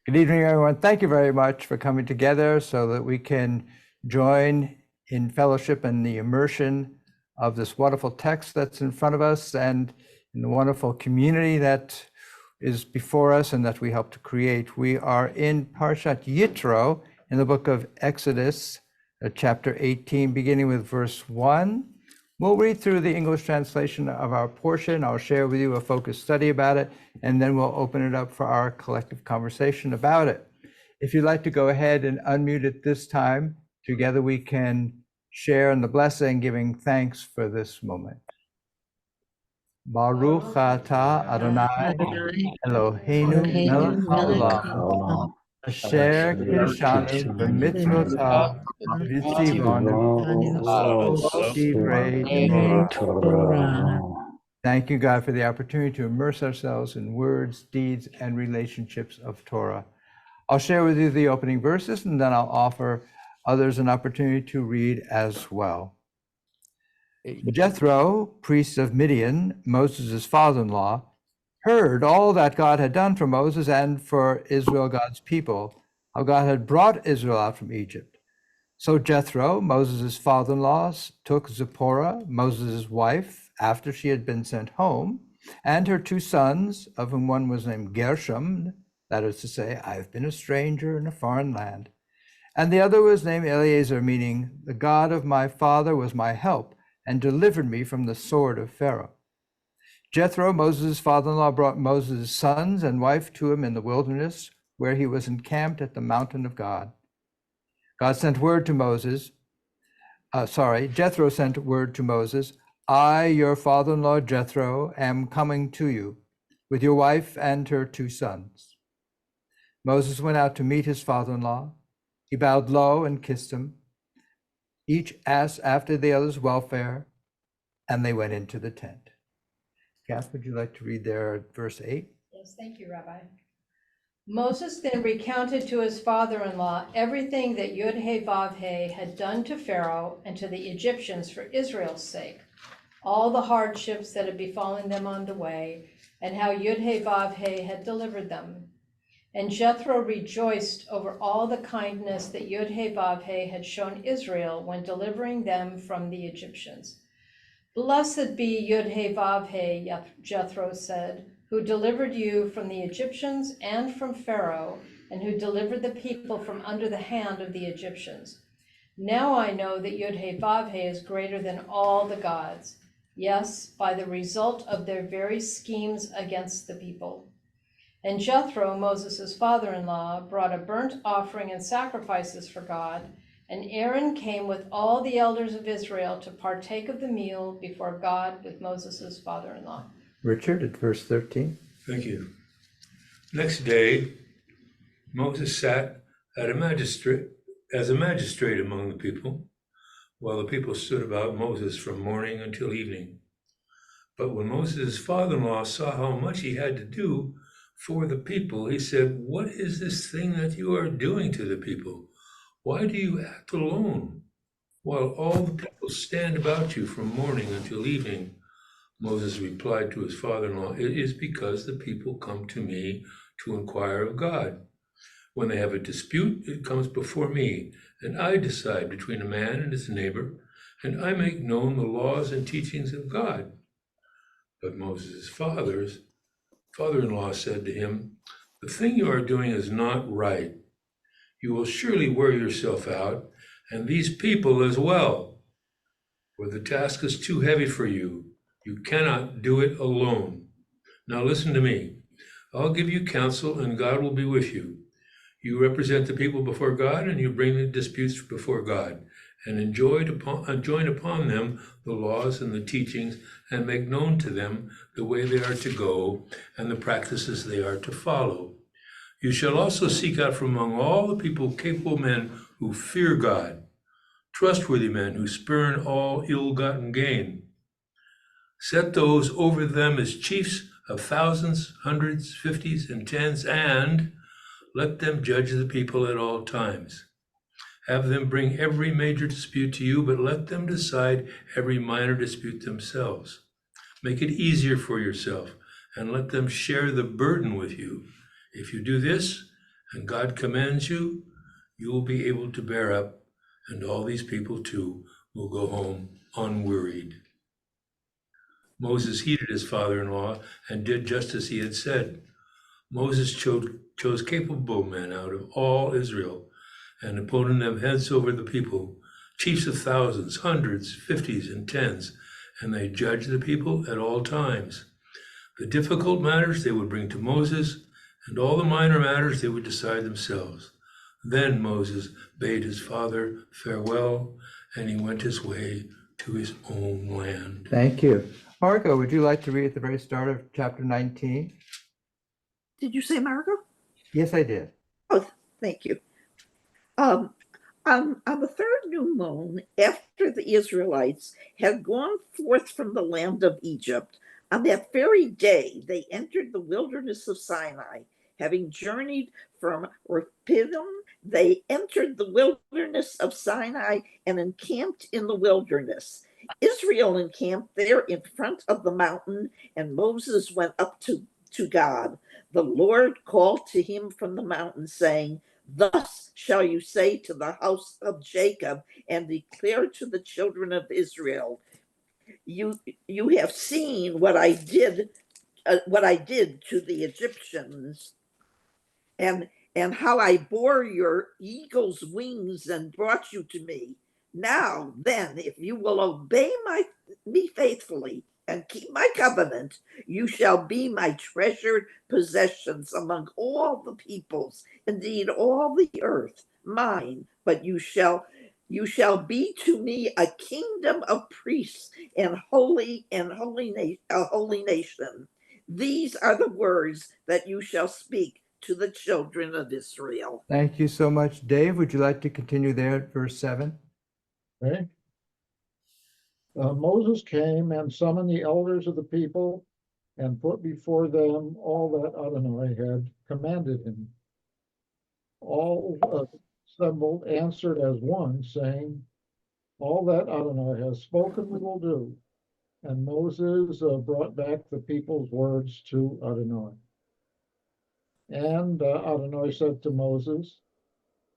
Good evening, everyone. Thank you very much for coming together so that we can join in fellowship and the immersion of this wonderful text that's in front of us and in the wonderful community that is before us and that we help to create. We are in Parshat Yitro in the book of Exodus, chapter 18, beginning with verse 1. We'll read through the English translation of our portion. I'll share with you a focused study about it, and then we'll open it up for our collective conversation about it. If you'd like to go ahead and unmute it this time, together we can share in the blessing, giving thanks for this moment. Baruch atah Adonai Eloheinu melech haolam asher kiddushanu b'mitzvotav v'tzivonu divrei Torah. Thank you, God, for the opportunity to immerse ourselves in words, deeds, and relationships of Torah. I'll share with you the opening verses, and then I'll offer others an opportunity to read as well. Jethro, priest of Midian, Moses' father-in-law, heard all that God had done for Moses and for Israel, God's people, how God had brought Israel out from Egypt. So Jethro, Moses' father-in-law, took Zipporah, Moses' wife, after she had been sent home, and her two sons, of whom one was named Gershom, that is to say, I have been a stranger in a foreign land, and the other was named Eleazar, meaning, the God of my father was my help and delivered me from the sword of Pharaoh. Jethro, Moses' father-in-law, brought Moses' sons and wife to him in the wilderness, where he was encamped at the mountain of God. God sent word to Moses, Jethro sent word to Moses, I, your father-in-law Jethro, am coming to you with your wife and her two sons. Moses went out to meet his father-in-law. He bowed low and kissed him. Each asked after the other's welfare, and they went into the tent. Kath, would you like to read there verse 8? Yes, thank you, Rabbi. Moses then recounted to his father-in-law everything that Yud-Heh-Vav-Heh had done to Pharaoh and to the Egyptians for Israel's sake, all the hardships that had befallen them on the way, and how Yud-Heh-Vav-Heh had delivered them. And Jethro rejoiced over all the kindness that Yud-Heh-Vav-Heh had shown Israel when delivering them from the Egyptians. Blessed be Yud-Heh-Vav-Heh, Jethro said, who delivered you from the Egyptians and from Pharaoh, and who delivered the people from under the hand of the Egyptians. Now I know that Yud-Heh-Vav-Heh is greater than all the gods, yes, by the result of their very schemes against the people. And Jethro, Moses' father-in-law, brought a burnt offering and sacrifices for God, and Aaron came with all the elders of Israel to partake of the meal before God with Moses' father-in-law. Richard, at verse 13. Thank you. Next day, Moses sat as a magistrate among the people, while the people stood about Moses from morning until evening. But when Moses' father-in-law saw how much he had to do for the people, he said, what is this thing that you are doing to the people? Why do you act alone, while all the people stand about you from morning until evening? Moses replied to his father-in-law, it is because the people come to me to inquire of God. When they have a dispute, it comes before me, and I decide between a man and his neighbor, and I make known the laws and teachings of God. But Moses' father-in-law said to him, the thing you are doing is not right. You will surely wear yourself out, and these people as well, for the task is too heavy for you. You cannot do it alone. Now listen to me. I'll give you counsel, and God will be with you. You represent the people before God, and you bring the disputes before God, and join upon them the laws and the teachings, and make known to them the way they are to go, and the practices they are to follow. You shall also seek out from among all the people capable men who fear God, trustworthy men who spurn all ill-gotten gain. Set those over them as chiefs of thousands, hundreds, fifties, and tens, and let them judge the people at all times. Have them bring every major dispute to you, but let them decide every minor dispute themselves. Make it easier for yourself, and let them share the burden with you. If you do this, and God commands you, you will be able to bear up, and all these people too will go home unworried. Moses heeded his father-in-law and did just as he had said. Moses chose capable men out of all Israel and appointed them heads over the people, chiefs of thousands, hundreds, fifties, and tens, and they judged the people at all times. The difficult matters they would bring to Moses, and all the minor matters they would decide themselves. Then Moses bade his father farewell, and he went his way to his own land. Thank you. Margot, would you like to read at the very start of chapter 19? Did you say Margot? Yes, I did. Oh, thank you. On the third new moon, after the Israelites had gone forth from the land of Egypt, on that very day they entered the wilderness of Sinai. Having journeyed from Rephidim, they entered the wilderness of Sinai and encamped in the wilderness. Israel encamped there in front of the mountain, and Moses went up to God. The Lord called to him from the mountain, saying, "Thus shall you say to the house of Jacob and declare to the children of Israel, you have seen what I did to the Egyptians, and how I bore your eagle's wings and brought you to me. Now then, if you will obey me faithfully and keep my covenant, you shall be my treasured possessions among all the peoples, indeed all the earth, mine. But you shall be to me a kingdom of priests and a holy nation. These are the words that you shall speak to the children of Israel." Thank you so much. Dave, would you like to continue there at verse 7? Okay. Moses came and summoned the elders of the people and put before them all that Adonai had commanded him. All assembled answered as one, saying, "All that Adonai has spoken we will do." And Moses brought back the people's words to Adonai. And Adonai said to Moses,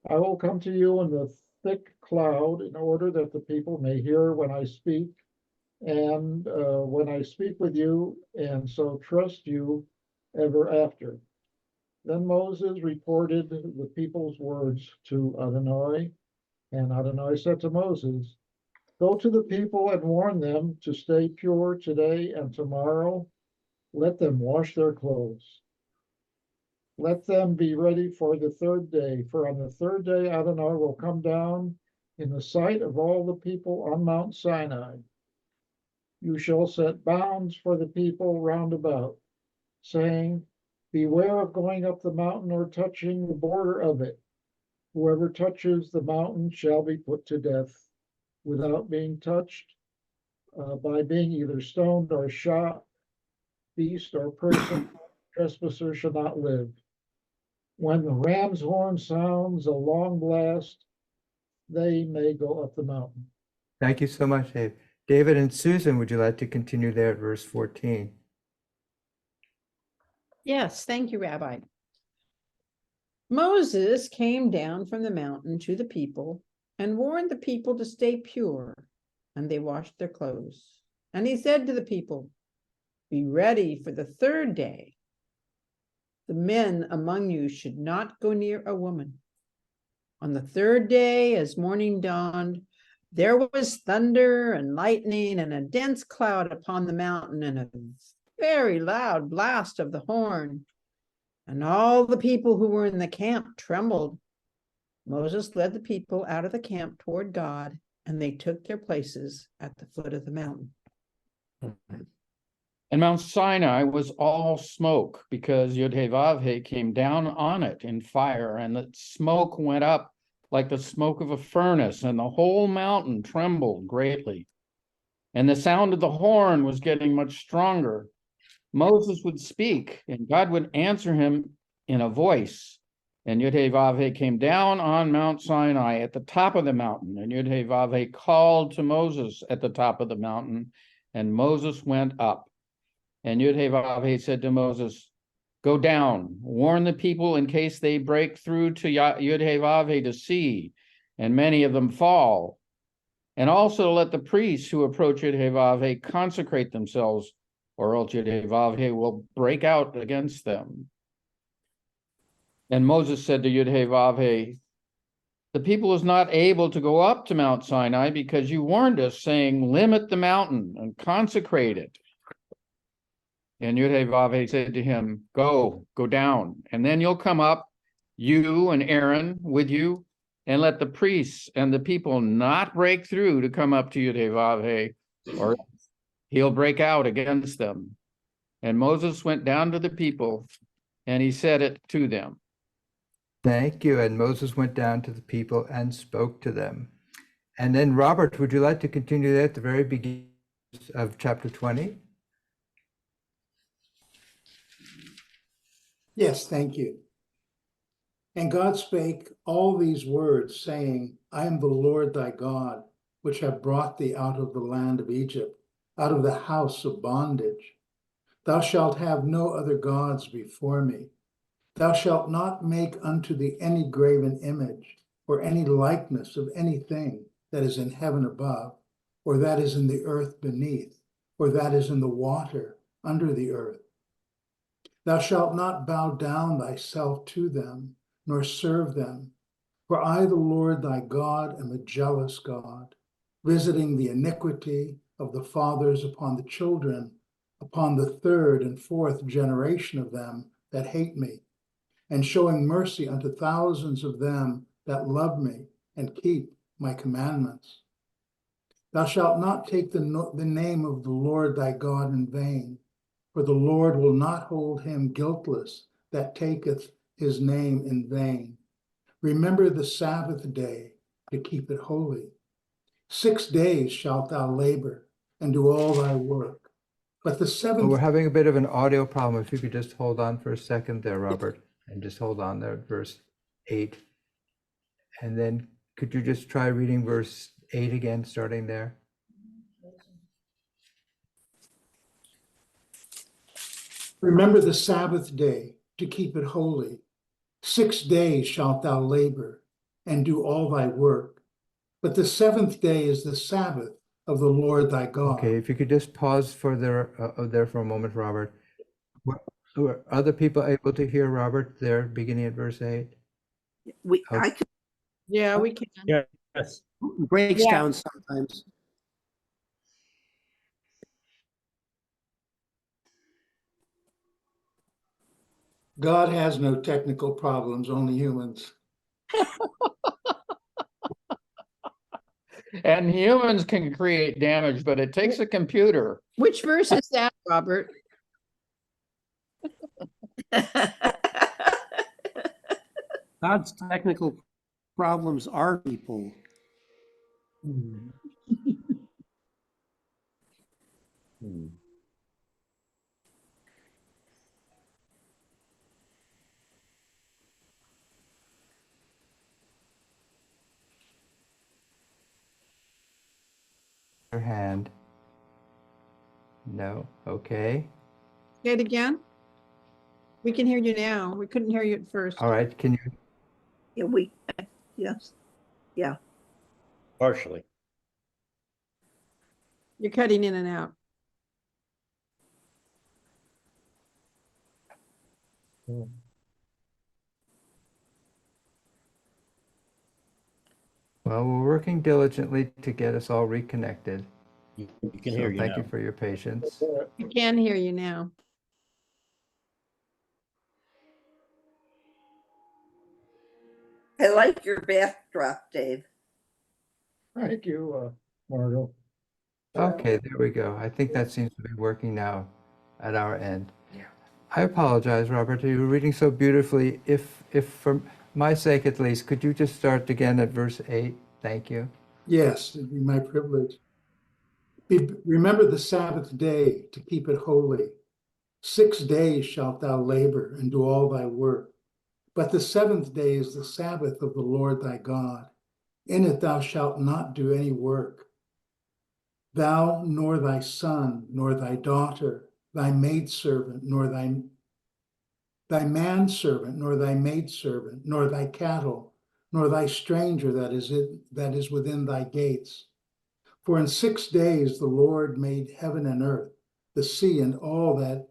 "I will come to you in the thick cloud in order that the people may hear when I speak, and when I speak with you, and so trust you ever after." Then Moses reported the people's words to Adonai, and Adonai said to Moses, "Go to the people and warn them to stay pure today and tomorrow. Let them wash their clothes. Let them be ready for the third day, for on the third day Adonai will come down in the sight of all the people on Mount Sinai. You shall set bounds for the people round about, saying, beware of going up the mountain or touching the border of it. Whoever touches the mountain shall be put to death without being touched, by being either stoned or shot. Beast or person, trespasser shall not live. When the ram's horn sounds a long blast, they may go up the mountain." Thank you so much, Dave. David and Susan, would you like to continue there at verse 14? Yes, thank you, Rabbi. Moses came down from the mountain to the people and warned the people to stay pure, and they washed their clothes. And he said to the people, "Be ready for the third day. The men among you should not go near a woman." On the third day, as morning dawned, there was thunder and lightning and a dense cloud upon the mountain and a very loud blast of the horn. And all the people who were in the camp trembled. Moses led the people out of the camp toward God, and they took their places at the foot of the mountain. And Mount Sinai was all smoke because Yod-Heh-Vav-Heh came down on it in fire, and the smoke went up like the smoke of a furnace, and the whole mountain trembled greatly. And the sound of the horn was getting much stronger. Moses would speak, and God would answer him in a voice. And Yod-Heh-Vav-Heh came down on Mount Sinai at the top of the mountain, and Yod-Heh-Vav-Heh called to Moses at the top of the mountain, and Moses went up. And Yod-Heh-Vav-Heh said to Moses, Go down, warn the people in case they break through to Yud-Heh-Vav-Heh to see, and many of them fall. And also let the priests who approach Yud-Heh-Vav-Heh consecrate themselves, or else Yud-Heh-Vav-Heh will break out against them. And Moses said to Yud-Heh-Vav-Heh, the people is not able to go up to Mount Sinai because you warned us, saying, limit the mountain and consecrate it. And Yud-Heh-Vav-Heh said to him, go down, and then you'll come up, you and Aaron with you, and let the priests and the people not break through to come up to Yud-Heh-Vav-Heh, or he'll break out against them. And Moses went down to the people, and he said it to them. Thank you. And Moses went down to the people and spoke to them. And then, Robert, would you like to continue that at the very beginning of chapter 20? Yes, thank you. And God spake all these words, saying, I am the Lord thy God, which have brought thee out of the land of Egypt, out of the house of bondage. Thou shalt have no other gods before me. Thou shalt not make unto thee any graven image, or any likeness of anything that is in heaven above, or that is in the earth beneath, or that is in the water under the earth. Thou shalt not bow down thyself to them, nor serve them. For I, the Lord thy God, am a jealous God, visiting the iniquity of the fathers upon the children, upon the third and fourth generation of them that hate me, and showing mercy unto thousands of them that love me and keep my commandments. Thou shalt not take the name of the Lord thy God in vain, for the Lord will not hold him guiltless that taketh his name in vain. Remember the Sabbath day to keep it holy. 6 days shalt thou labor and do all thy work. But the Oh, seventh, we're having a bit of an audio problem. If you could just hold on for a second there, Robert, and just hold on there at verse 8. And then could you just try reading verse 8 again, starting there? remember the Sabbath day to keep it holy. 6 days shalt thou labor and do all thy work. But the seventh day is the Sabbath of the Lord thy God. Okay, if you could just pause for there for a moment, Robert. Were other people able to hear Robert there, beginning at verse 8? I could, Yeah, we can. Yes. Breaks Yeah. down sometimes. God has no technical problems, only humans. And humans can create damage, but it takes a computer. Which verse is that, Robert? God's technical problems are people. Your hand. No, okay. Say it again. We can hear you now. We couldn't hear you at first. All right, can you? yeah, yes, yeah. Partially. You're cutting in and out. Well, we're working diligently to get us all reconnected. You can So hear you thank now. you for your patience. We can hear you now. I like your backdrop, Dave. Thank you, Margot. Okay, there we go. I think that seems to be working now at our end. I apologize, Robert. You were reading so beautifully. If for my sake at least, could you just start again at verse 8? Thank you. Yes, it'd be my privilege. Remember the Sabbath day to keep it holy. 6 days shalt thou labor and do all thy work. But the seventh day is the Sabbath of the Lord thy God. In it thou shalt not do any work. Thou, nor thy son, nor thy daughter, thy maidservant, nor thy thy manservant, nor thy maidservant, nor thy cattle, nor thy stranger that is within thy gates. For in 6 days the Lord made heaven and earth, the sea, and all that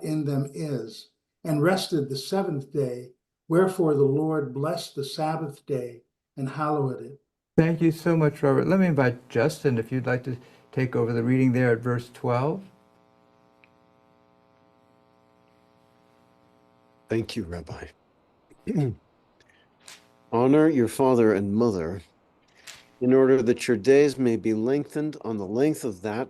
in them is, and rested the seventh day. Wherefore the Lord blessed the Sabbath day and hallowed it. Thank you so much, Robert. Let me invite Justin, if you'd like to take over the reading there at verse 12. Thank you, Rabbi. Honor your father and mother, in order that your days may be lengthened on the length of that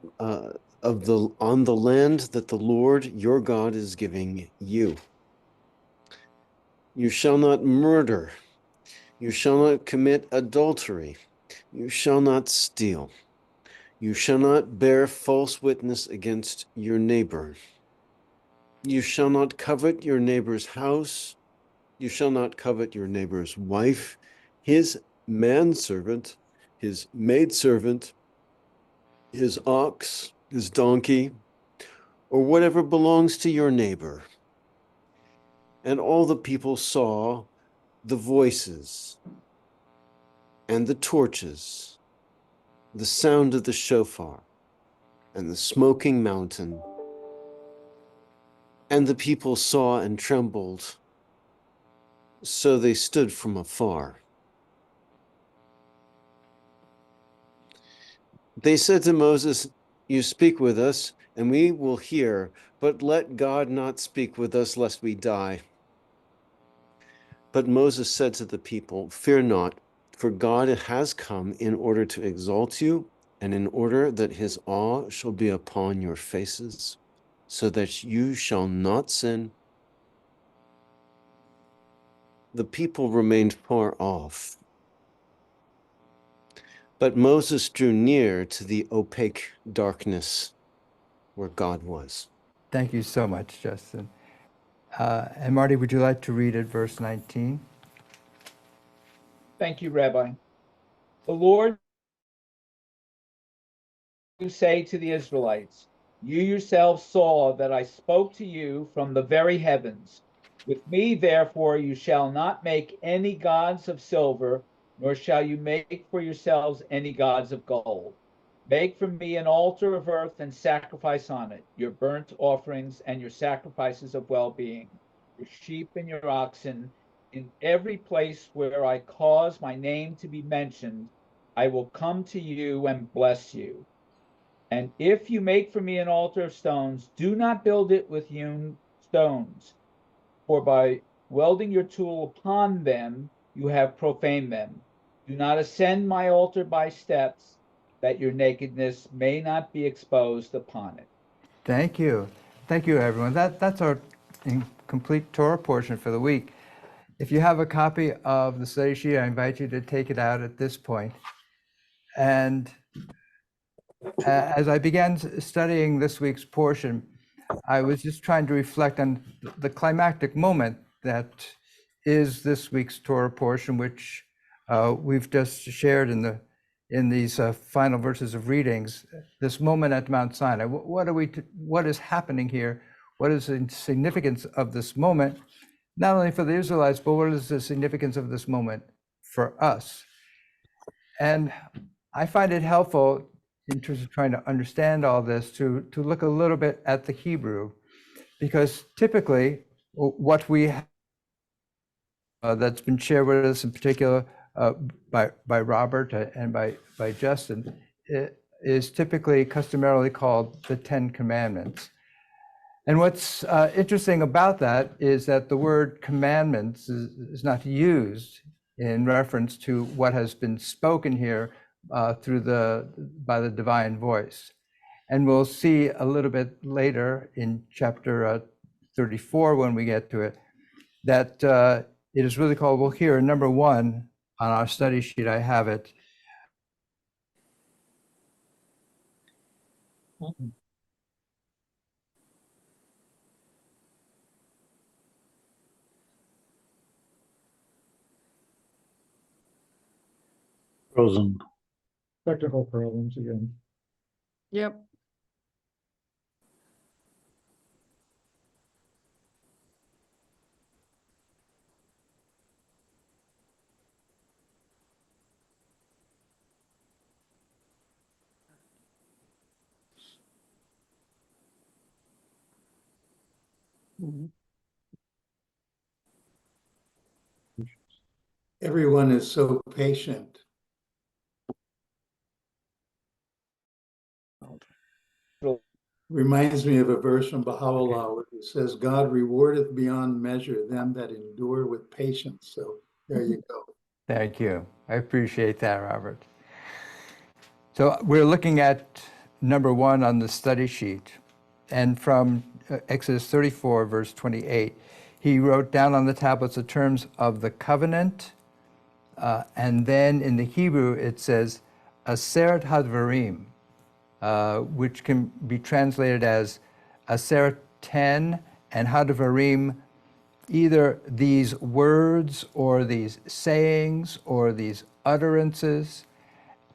on the land that the Lord your God is giving you. You shall not murder. You shall not commit adultery. You shall not steal. You shall not bear false witness against your neighbor. You shall not covet your neighbor's house. You shall not covet your neighbor's wife, his manservant, his maidservant, his ox, his donkey, or whatever belongs to your neighbor. And all the people saw the voices and the torches, the sound of the shofar, and the smoking mountain. And the people saw and trembled, so they stood from afar. They said to Moses, "You speak with us, and we will hear, but let God not speak with us, lest we die." But Moses said to the people, "Fear not, for God has come in order to exalt you, and in order that his awe shall be upon your faces, so that you shall not sin." The people remained far off, but Moses drew near to the opaque darkness where God was. Thank you so much, Justin. And Marty, would you like to read at verse 19? Thank you, Rabbi. The Lord you say to the Israelites, you yourselves saw that I spoke to you from the very heavens. With me, therefore, you shall not make any gods of silver, nor shall you make for yourselves any gods of gold. Make for me an altar of earth and sacrifice on it your burnt offerings and your sacrifices of well-being, your sheep and your oxen. In every place where I cause my name to be mentioned, I will come to you and bless you. And if you make for me an altar of stones, do not build it with hewn stones, for by welding your tool upon them, you have profaned them. Do not ascend my altar by steps, that your nakedness may not be exposed upon it. Thank you. Thank you, everyone. That's our complete Torah portion for the week. If you have a copy of the study sheet, I invite you to take it out at this point. And as I began studying this week's portion, I was just trying to reflect on the climactic moment that is this week's Torah portion, which we've just shared in these final verses of readings. This moment at Mount Sinai. What is happening here? What is the significance of this moment, not only for the Israelites, but what is the significance of this moment for us? And I find it helpful in terms of trying to understand all this to look a little bit at the Hebrew, because typically what we have that's been shared with us in particular by Robert and by Justin is typically customarily called the Ten Commandments. And what's interesting about that is that the word commandments is not used in reference to what has been spoken here by the divine voice. And we'll see a little bit later in chapter 34 when we get to it, that it is really called, well, here, number 1 on our study sheet, I have it. Frozen. Technical problems again. Yep. Everyone is so patient. Reminds me of a verse from Baha'u'llah where it says, God rewardeth beyond measure them that endure with patience. So there you go. Thank you. I appreciate that, Robert. So we're looking at number 1 on the study sheet. And from Exodus 34, verse 28, he wrote down on the tablets the terms of the covenant. And then in the Hebrew, it says, Aseret Hadvarim, which can be translated as Aseret 10 and Hadvarim, either these words or these sayings or these utterances.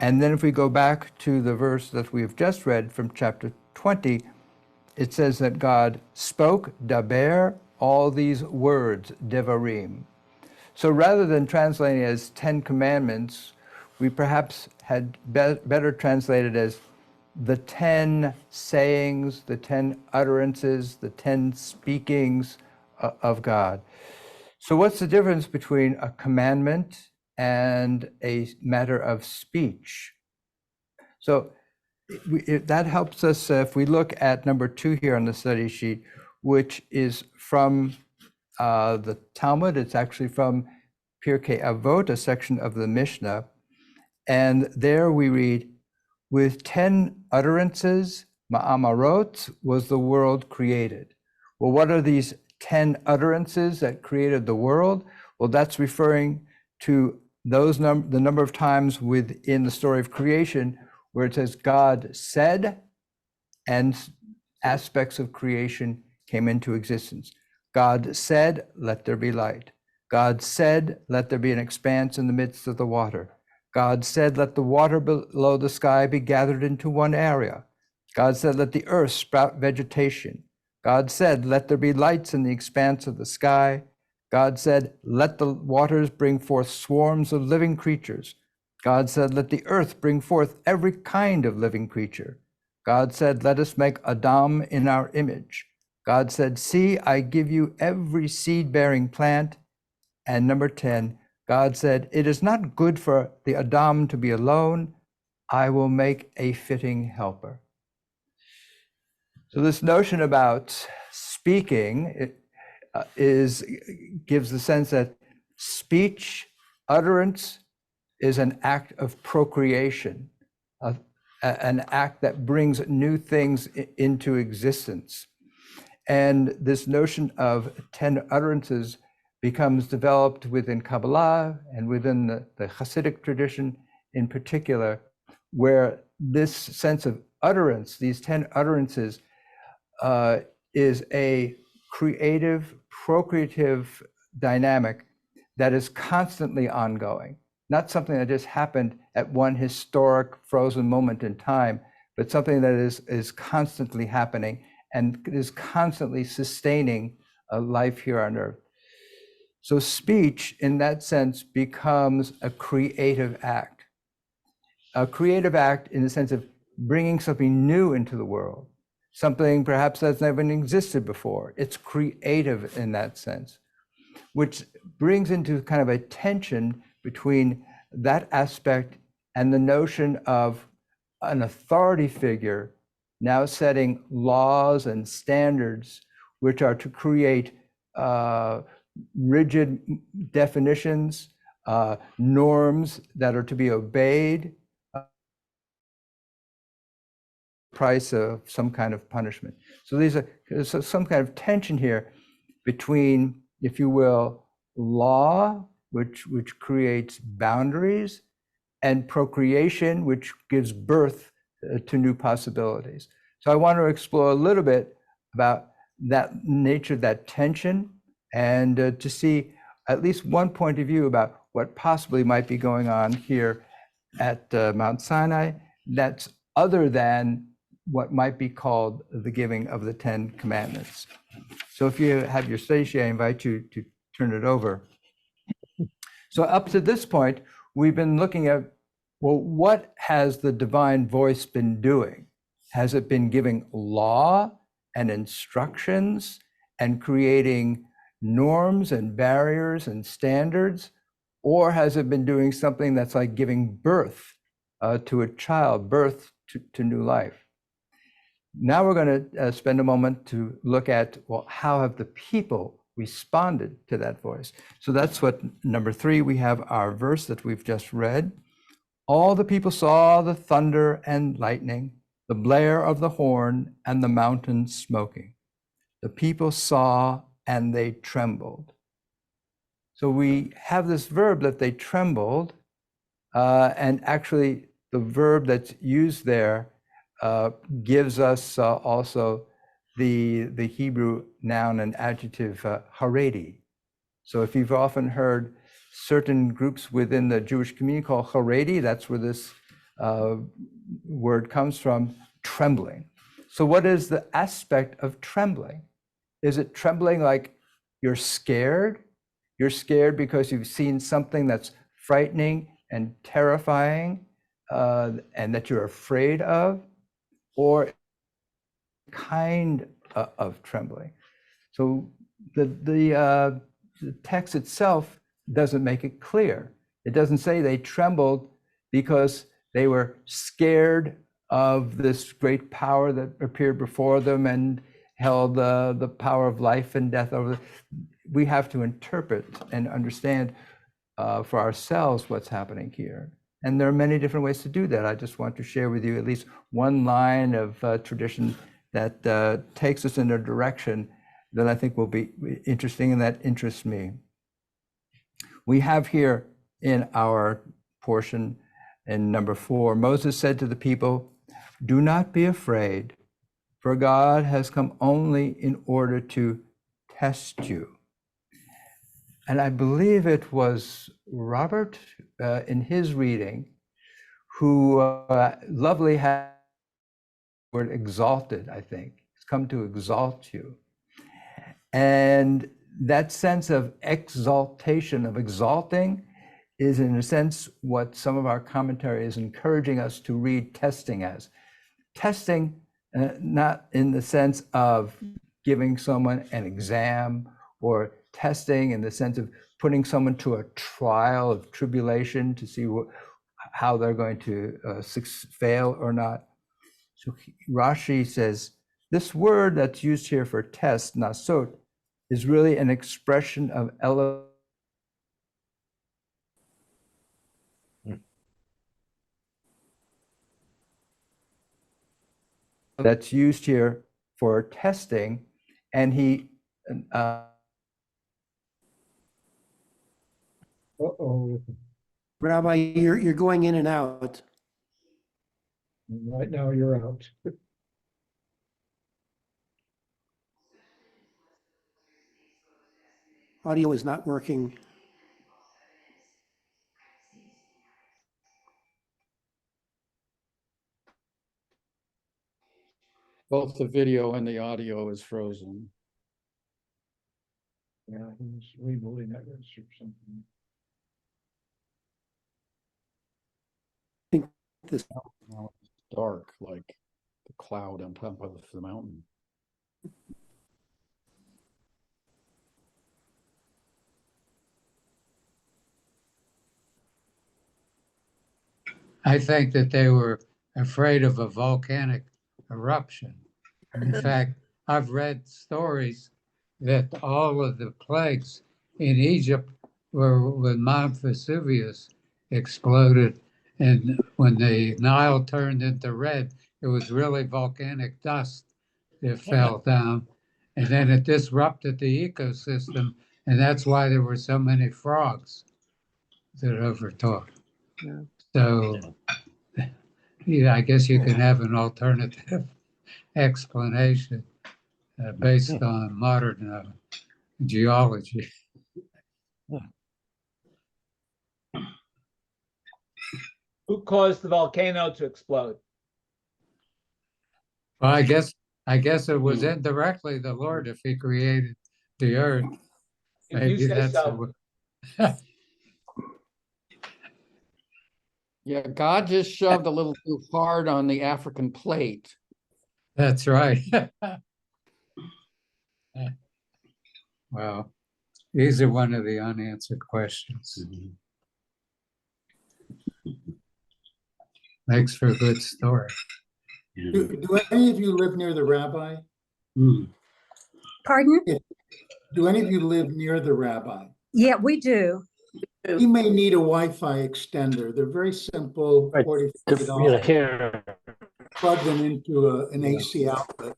And then if we go back to the verse that we've just read from chapter 20, it says that God spoke, daber, all these words, devarim. So rather than translating it as 10 commandments, we perhaps had better translated as the 10 sayings, the 10 utterances, the 10 speakings of God. So what's the difference between a commandment and a matter of speech? So that helps us if we look at number 2 here on the study sheet, which is from the Talmud. It's actually from Pirkei Avot, a section of the Mishnah. And there we read, with 10 utterances, ma'amarot, was the world created. Well, what are these 10 utterances that created the world? Well, that's referring to those the number of times within the story of creation where it says God said and aspects of creation came into existence. God said, let there be light. God said, let there be an expanse in the midst of the water. God said, let the water below the sky be gathered into one area. God said, let the earth sprout vegetation. God said, let there be lights in the expanse of the sky. God said, let the waters bring forth swarms of living creatures. God said, let the earth bring forth every kind of living creature. God said, let us make Adam in our image. God said, see, I give you every seed-bearing plant. And number 10, God said, it is not good for the Adam to be alone. I will make a fitting helper. So this notion about speaking gives the sense that speech, utterance, is an act of procreation, an act that brings new things into existence. And this notion of 10 utterances becomes developed within Kabbalah and within the Hasidic tradition in particular, where this sense of utterance, these 10 utterances, is a creative, procreative dynamic that is constantly ongoing, not something that just happened at one historic frozen moment in time, but something that is constantly happening and is constantly sustaining a life here on earth. So speech, in that sense, becomes a creative act in the sense of bringing something new into the world, something perhaps that's never existed before. It's creative in that sense, which brings into kind of a tension between that aspect and the notion of an authority figure now setting laws and standards which are to create rigid definitions, norms that are to be obeyed, price of some kind of punishment. So there's some kind of tension here between, if you will, law, which creates boundaries, and procreation, which gives birth to new possibilities. So I want to explore a little bit about that nature, that tension, and to see at least one point of view about what possibly might be going on here at Mount Sinai that's other than what might be called the giving of the 10 commandments. So if you have your study sheet, I invite you to turn it over. So up to this point, we've been looking at, well, what has the divine voice been doing? Has it been giving law and instructions and creating norms and barriers and standards? Or has it been doing something that's like giving birth to a child, birth to new life? Now we're going to spend a moment to look at, well, how have the people responded to that voice? So that's what number 3, we have our verse that we've just read. All the people saw the thunder and lightning, the blare of the horn, and the mountain smoking. The people saw and they trembled. So we have this verb that they trembled, and actually the verb that's used there gives us also the Hebrew noun and adjective haredi. So if you've often heard certain groups within the Jewish community called haredi, that's where this word comes from, trembling. So what is the aspect of trembling? Is it trembling like you're scared? You're scared because you've seen something that's frightening and terrifying, and that you're afraid of? Or kind of trembling? So the text itself doesn't make it clear. It doesn't say they trembled because they were scared of this great power that appeared before them and held the power of life and death over. We have to interpret and understand for ourselves what's happening here. And there are many different ways to do that. I just want to share with you at least one line of tradition that takes us in a direction that I think will be interesting and that interests me. We have here in our portion in number 4, Moses said to the people, "Do not be afraid, for God has come only in order to test you." And I believe it was Robert in his reading who lovely had the word exalted, I think. It's come to exalt you. And that sense of exaltation, of exalting, is in a sense what some of our commentary is encouraging us to read testing as. Testing, not in the sense of giving someone an exam, or testing in the sense of putting someone to a trial of tribulation to see how they're going to fail or not. So Rashi says, this word that's used here for test, nasot, is really an expression of that's used here for testing, and he Rabbi, you're going in and out. Right now you're out. Audio is not working. Both the video and the audio is frozen. Yeah, he's rebooting that or something. I think this. Now it's dark, like the cloud on top of the mountain. I think that they were afraid of a volcanic eruption. In fact, I've read stories that all of the plagues in Egypt were when Mount Vesuvius exploded, and when the Nile turned into red, it was really volcanic dust that fell down, and then it disrupted the ecosystem, and that's why there were so many frogs that overtook. Yeah. So, yeah, I guess you can have an alternative explanation based on modern geology. Who caused the volcano to explode? Well, I guess it was indirectly the Lord if he created the earth. If Maybe you say that's so. Yeah, God just shoved a little too hard on the African plate. That's right. Well, these are one of the unanswered questions. Makes for a good story. Do any of you live near the rabbi? Pardon? Do any of you live near the rabbi? Yeah, we do. He may need a Wi-Fi extender. They're very simple, Right. $40. Here. Plug them into an AC outlet.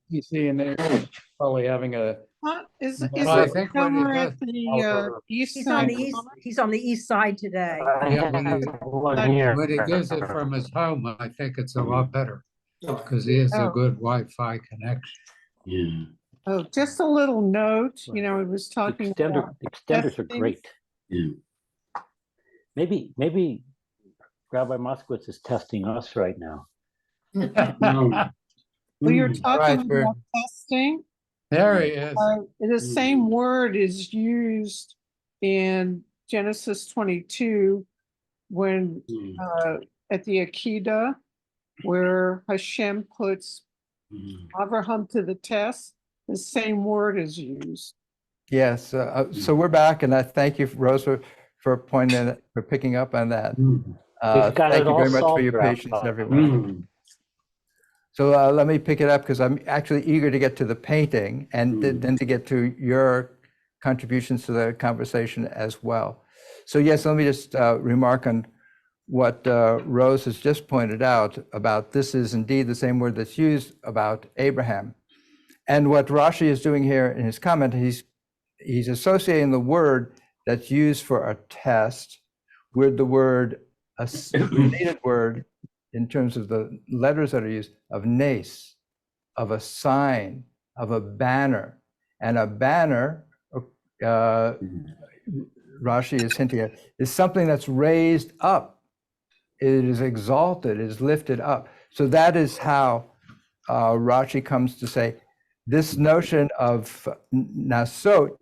You see, and they're probably having a. Is Well, I it think what he somewhere does- at the east He's on side? the east. He's on the east side today. Yeah, Here. when he gives it from his home, I think it's a lot better Yeah. because he has a Oh. good Wi-Fi connection. Yeah. Oh, just a little note, you know, it was talking about Extenders are testing. great. Yeah. Maybe Rabbi Moskowitz is testing us right now. Well, you're talking Right, we're- about testing. There he is. The same word is used in Genesis 22 when at the Akedah, where Hashem puts Avraham to the test, the same word is used. Yes, so we're back, and I thank you, Rose, for pointing, for picking up on that. We've got Thank it you all very much for solved, your Rabbi. patience, everyone. So let me pick it up because I'm actually eager to get to the painting and then to get to your contributions to the conversation as well. So yes, let me just remark on what Rose has just pointed out about this is indeed the same word that's used about Abraham. And what Rashi is doing here in his comment, he's associating the word that's used for a test with the word, a related word in terms of the letters that are used, of nace, of a sign, of a banner. And a banner, Rashi is hinting at, is something that's raised up. It is exalted, it is lifted up. So that is how Rashi comes to say, this notion of nasot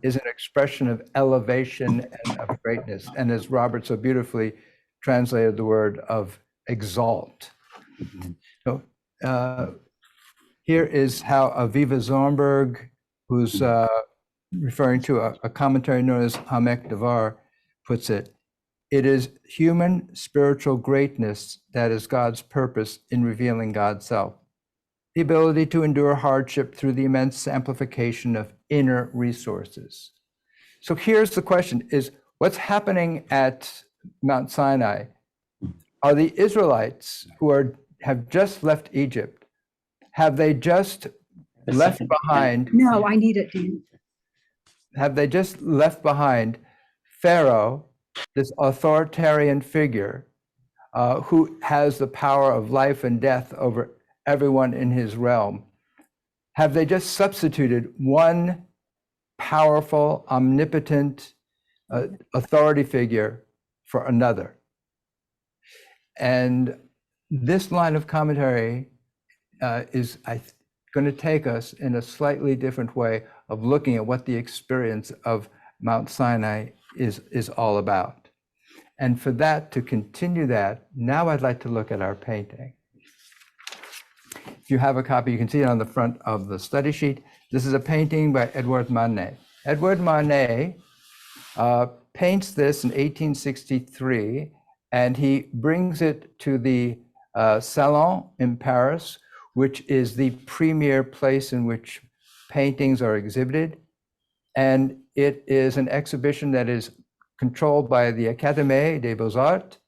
is an expression of elevation and of greatness. And as Robert so beautifully translated the word of exalt. So here is how Aviva Zornberg, who's referring to a commentary known as Hamek Devar, puts it. It is human spiritual greatness that is God's purpose in revealing God's self. The ability to endure hardship through the immense amplification of inner resources. So here's the question, is what's happening at Mount Sinai? Are the Israelites who have just left Egypt, have they just left behind? No, I need it, Dan. Have they just left behind Pharaoh, this authoritarian figure who has the power of life and death over everyone in his realm? Have they just substituted one powerful, omnipotent authority figure for another? And this line of commentary is going to take us in a slightly different way of looking at what the experience of Mount Sinai is all about. And for that, to continue that, now I'd like to look at our painting. If you have a copy, you can see it on the front of the study sheet. This is a painting by Edouard Manet. Edouard Manet paints this in 1863, and he brings it to the Salon in Paris, which is the premier place in which paintings are exhibited. And it is an exhibition that is controlled by the Académie des Beaux-Arts,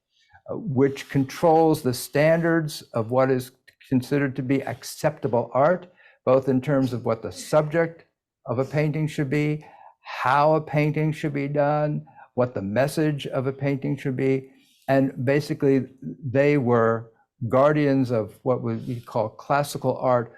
which controls the standards of what is considered to be acceptable art, both in terms of what the subject of a painting should be, how a painting should be done, what the message of a painting should be. And basically, they were guardians of what we call classical art,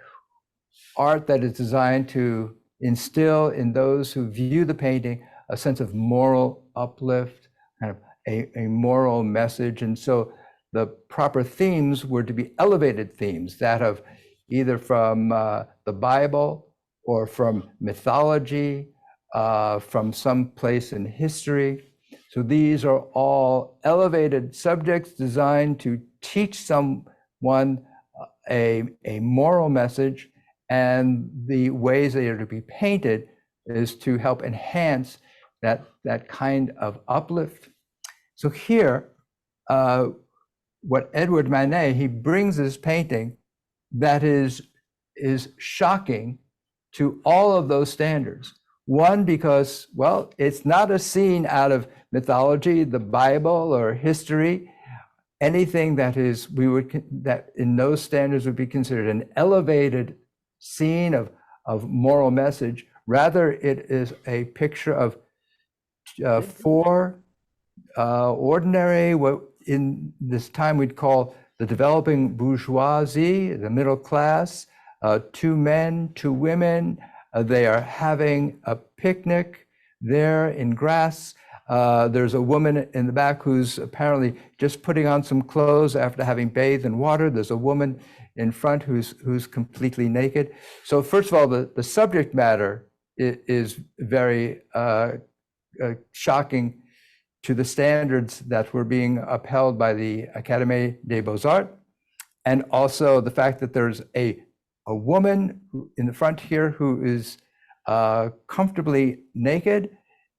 art that is designed to instill in those who view the painting a sense of moral uplift, kind of a moral message. And so the proper themes were to be elevated themes, that of either from the Bible or from mythology, from some place in history. So these are all elevated subjects designed to teach someone a moral message and the ways they are to be painted is to help enhance that kind of uplift. So here, what Edward Manet, he brings this painting that is shocking to all of those standards. One, because, well, it's not a scene out of mythology, the Bible, or history, anything that is, that in those standards would be considered an elevated scene of moral message. Rather, it is a picture of four ordinary, what in this time we'd call the developing bourgeoisie, the middle class, 2 men, 2 women. They are having a picnic there in grass. There's a woman in the back who's apparently just putting on some clothes after having bathed in water. There's a woman in front who's completely naked. So first of all, the subject matter is very shocking to the standards that were being upheld by the Académie des Beaux-Arts, and also the fact that there's a woman in the front here who is comfortably naked.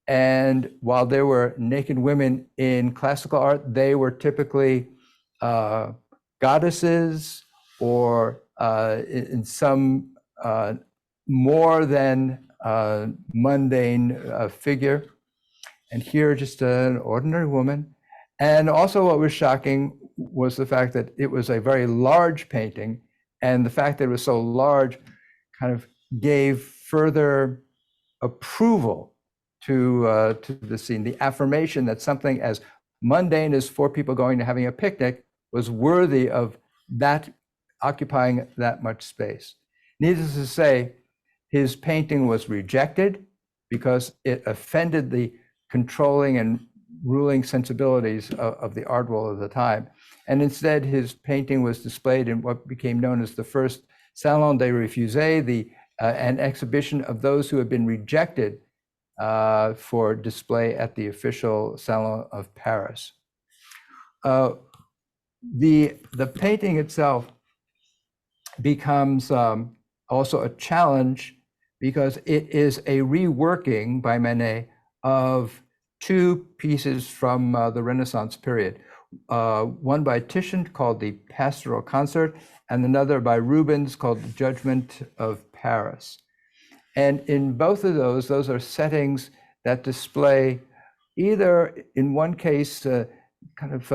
And while there were naked women in classical art, they were typically goddesses or in some more than mundane figure. And here, just an ordinary woman. And also what was shocking was the fact that it was a very large painting, and the fact that it was so large kind of gave further approval to the scene, the affirmation that something as mundane as 4 people going to having a picnic was worthy of that occupying that much space. Needless to say, his painting was rejected because it offended the controlling and ruling sensibilities of the art world of the time. And instead, his painting was displayed in what became known as the first Salon des Refusés, an exhibition of those who had been rejected for display at the official Salon of Paris. The painting itself becomes also a challenge because it is a reworking by Manet of 2 pieces from the Renaissance period. One by Titian called the Pastoral Concert, and another by Rubens called the Judgment of Paris. And in both of those are settings that display either, in one case, kind of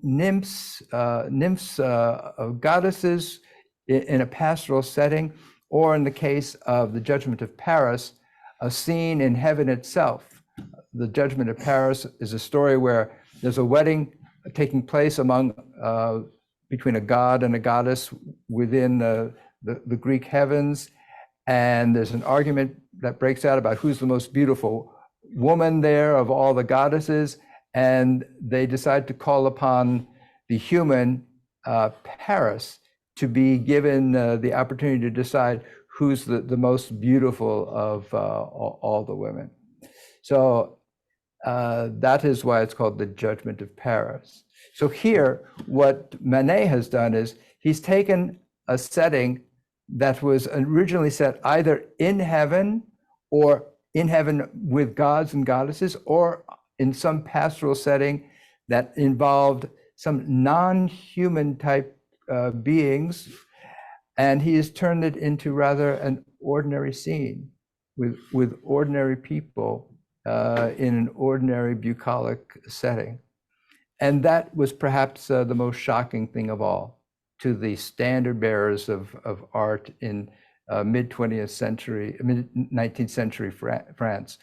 nymphs of goddesses in a pastoral setting, or in the case of the Judgment of Paris, a scene in heaven itself. The Judgment of Paris is a story where there's a wedding taking place between a god and a goddess within the Greek heavens, and there's an argument that breaks out about who's the most beautiful woman there of all the goddesses, and they decide to call upon the human Paris to be given the opportunity to decide who's the most beautiful of all the women. So that is why it's called the Judgment of Paris. So here, what Manet has done is he's taken a setting that was originally set either in heaven or in heaven with gods and goddesses, or in some pastoral setting that involved some non-human type beings, and he has turned it into rather an ordinary scene with ordinary people in an ordinary bucolic setting. And that was perhaps the most shocking thing of all to the standard bearers of art in mid-20th century, mid-19th century France,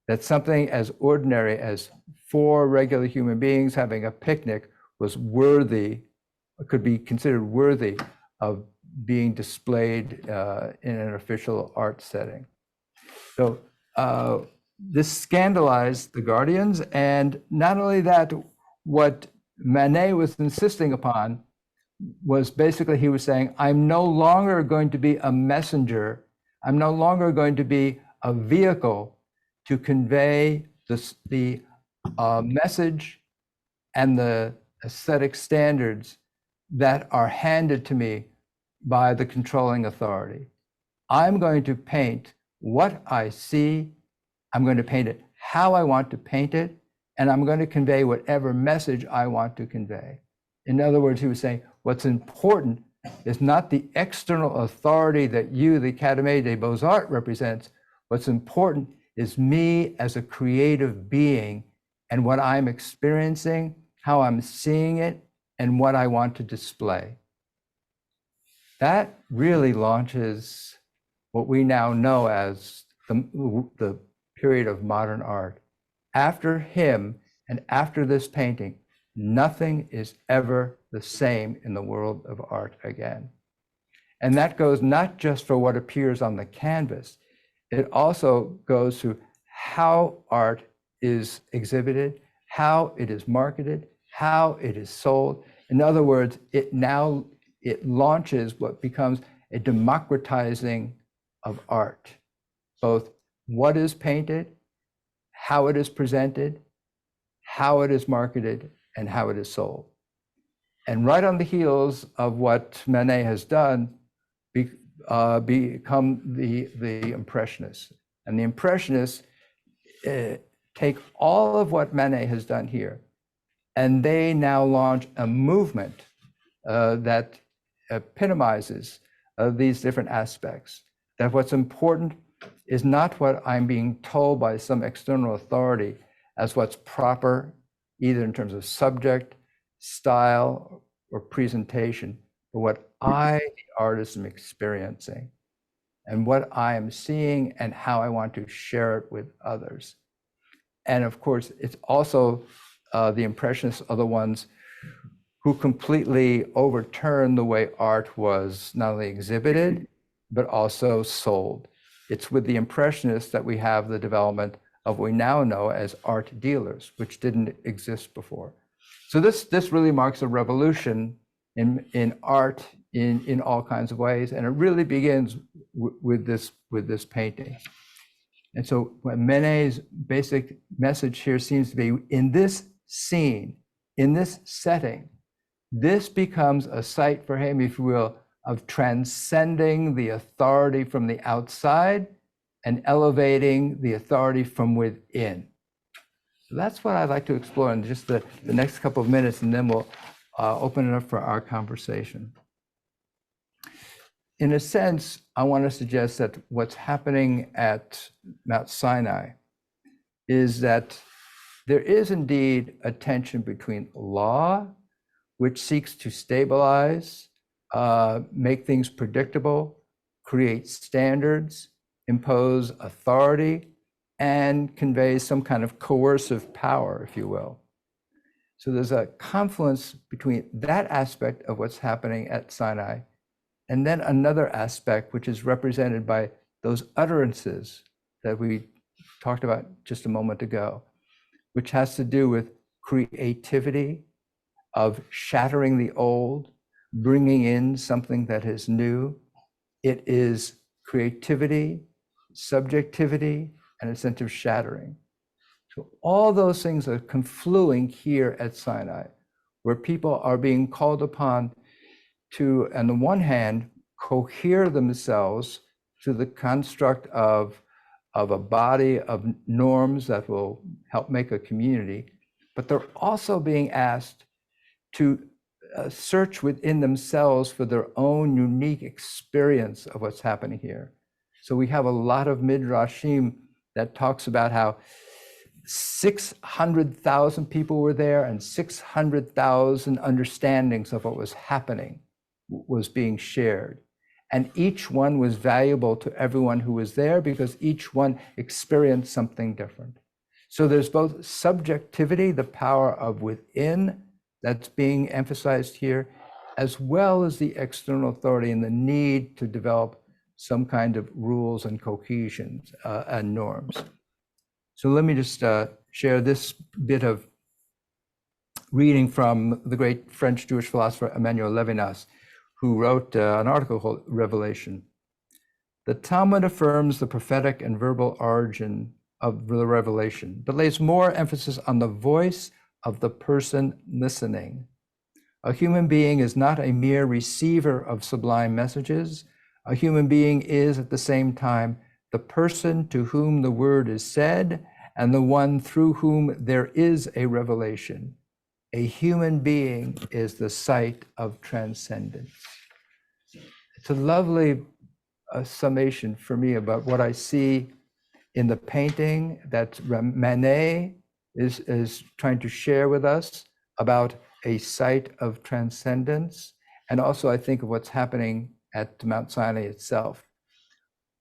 that something as ordinary as 4 regular human beings having a picnic was worthy, could be considered worthy of being displayed in an official art setting. So this scandalized the Guardians, and not only that, what Manet was insisting upon was basically, he was saying, I'm no longer going to be a messenger, I'm no longer going to be a vehicle to convey the message and the aesthetic standards that are handed to me by the controlling authority. I'm going to paint what I see. I'm going to paint it how I want to paint it, and I'm going to convey whatever message I want to convey. In other words, he was saying, what's important is not the external authority that you, the Académie des Beaux-Arts, represents. What's important is me as a creative being and what I'm experiencing, how I'm seeing it, and what I want to display. That really launches what we now know as the period of modern art. After him and after this painting, nothing is ever the same in the world of art again. And that goes not just for what appears on the canvas, it also goes to how art is exhibited, how it is marketed, how it is sold. In other words, it launches what becomes a democratizing of art, both what is painted, how it is presented, how it is marketed, and how it is sold. And right on the heels of what Manet has done, become the Impressionists. And the Impressionists take all of what Manet has done here, and they now launch a movement that epitomizes these different aspects. That what's important is not what I'm being told by some external authority as what's proper, either in terms of subject, style, or presentation, but what I, the artist, am experiencing, and what I am seeing, and how I want to share it with others. And of course, it's also the Impressionists are the ones who completely overturned the way art was not only exhibited, but also sold. It's with the Impressionists that we have the development of what we now know as art dealers, which didn't exist before. So this really marks a revolution in art in all kinds of ways, and it really begins with this painting. And so Manet's basic message here seems to be, in this scene, in this setting, this becomes a site for him, if you will, of transcending the authority from the outside and elevating the authority from within. So that's what I'd like to explore in just the next couple of minutes, and then we'll open it up for our conversation. In a sense, I want to suggest that what's happening at Mount Sinai is that there is indeed a tension between law, which seeks to stabilize, make things predictable, create standards, impose authority, and conveys some kind of coercive power, if you will. So there's a confluence between that aspect of what's happening at Sinai, and then another aspect, which is represented by those utterances that we talked about just a moment ago, which has to do with creativity, of shattering the old, bringing in something that is new. It is creativity, subjectivity, and a sense of shattering. So all those things are confluing here at Sinai, where people are being called upon to, on the one hand, cohere themselves to the construct of a body of norms that will help make a community, but they're also being asked to search within themselves for their own unique experience of what's happening here. So we have a lot of midrashim that talks about how 600,000 people were there, and 600,000 understandings of what was happening was being shared. And each one was valuable to everyone who was there because each one experienced something different. So there's both subjectivity, the power of within, that's being emphasized here, as well as the external authority and the need to develop some kind of rules and cohesions and norms. So let me just share this bit of reading from the great French Jewish philosopher Emmanuel Levinas, who wrote an article called Revelation. The Talmud affirms the prophetic and verbal origin of the revelation, but lays more emphasis on the voice of the person listening. A human being is not a mere receiver of sublime messages, A human being is at the same time the person to whom the word is said and the one through whom there is a revelation. A human being is the site of transcendence. It's a lovely summation for me about what I see in the painting that Manet is trying to share with us about a site of transcendence. And also I think of what's happening at Mount Sinai itself.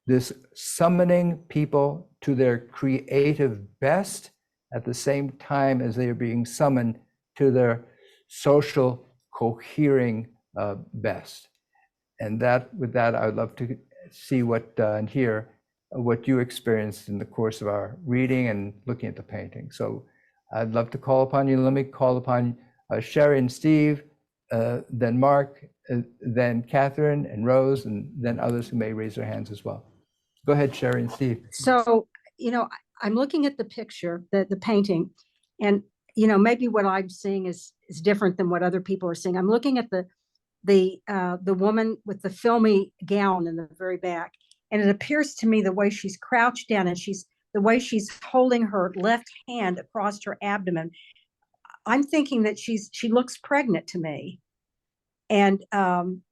This summoning people to their creative best at the same time as they are being summoned to their social cohering best. And with that, I would love to see what and hear what you experienced in the course of our reading and looking at the painting. So I'd love to call upon you. Let me call upon Sherry and Steve, then Mark, then Catherine and Rose, and then others who may raise their hands as well. Go ahead, Sherry and Steve. So, I'm looking at the picture, the painting, and, maybe what I'm seeing is different than what other people are seeing. I'm looking at the woman with the filmy gown in the very back. And it appears to me the way she's crouched down and the way she's holding her left hand across her abdomen. I'm thinking that she looks pregnant to me. And I'm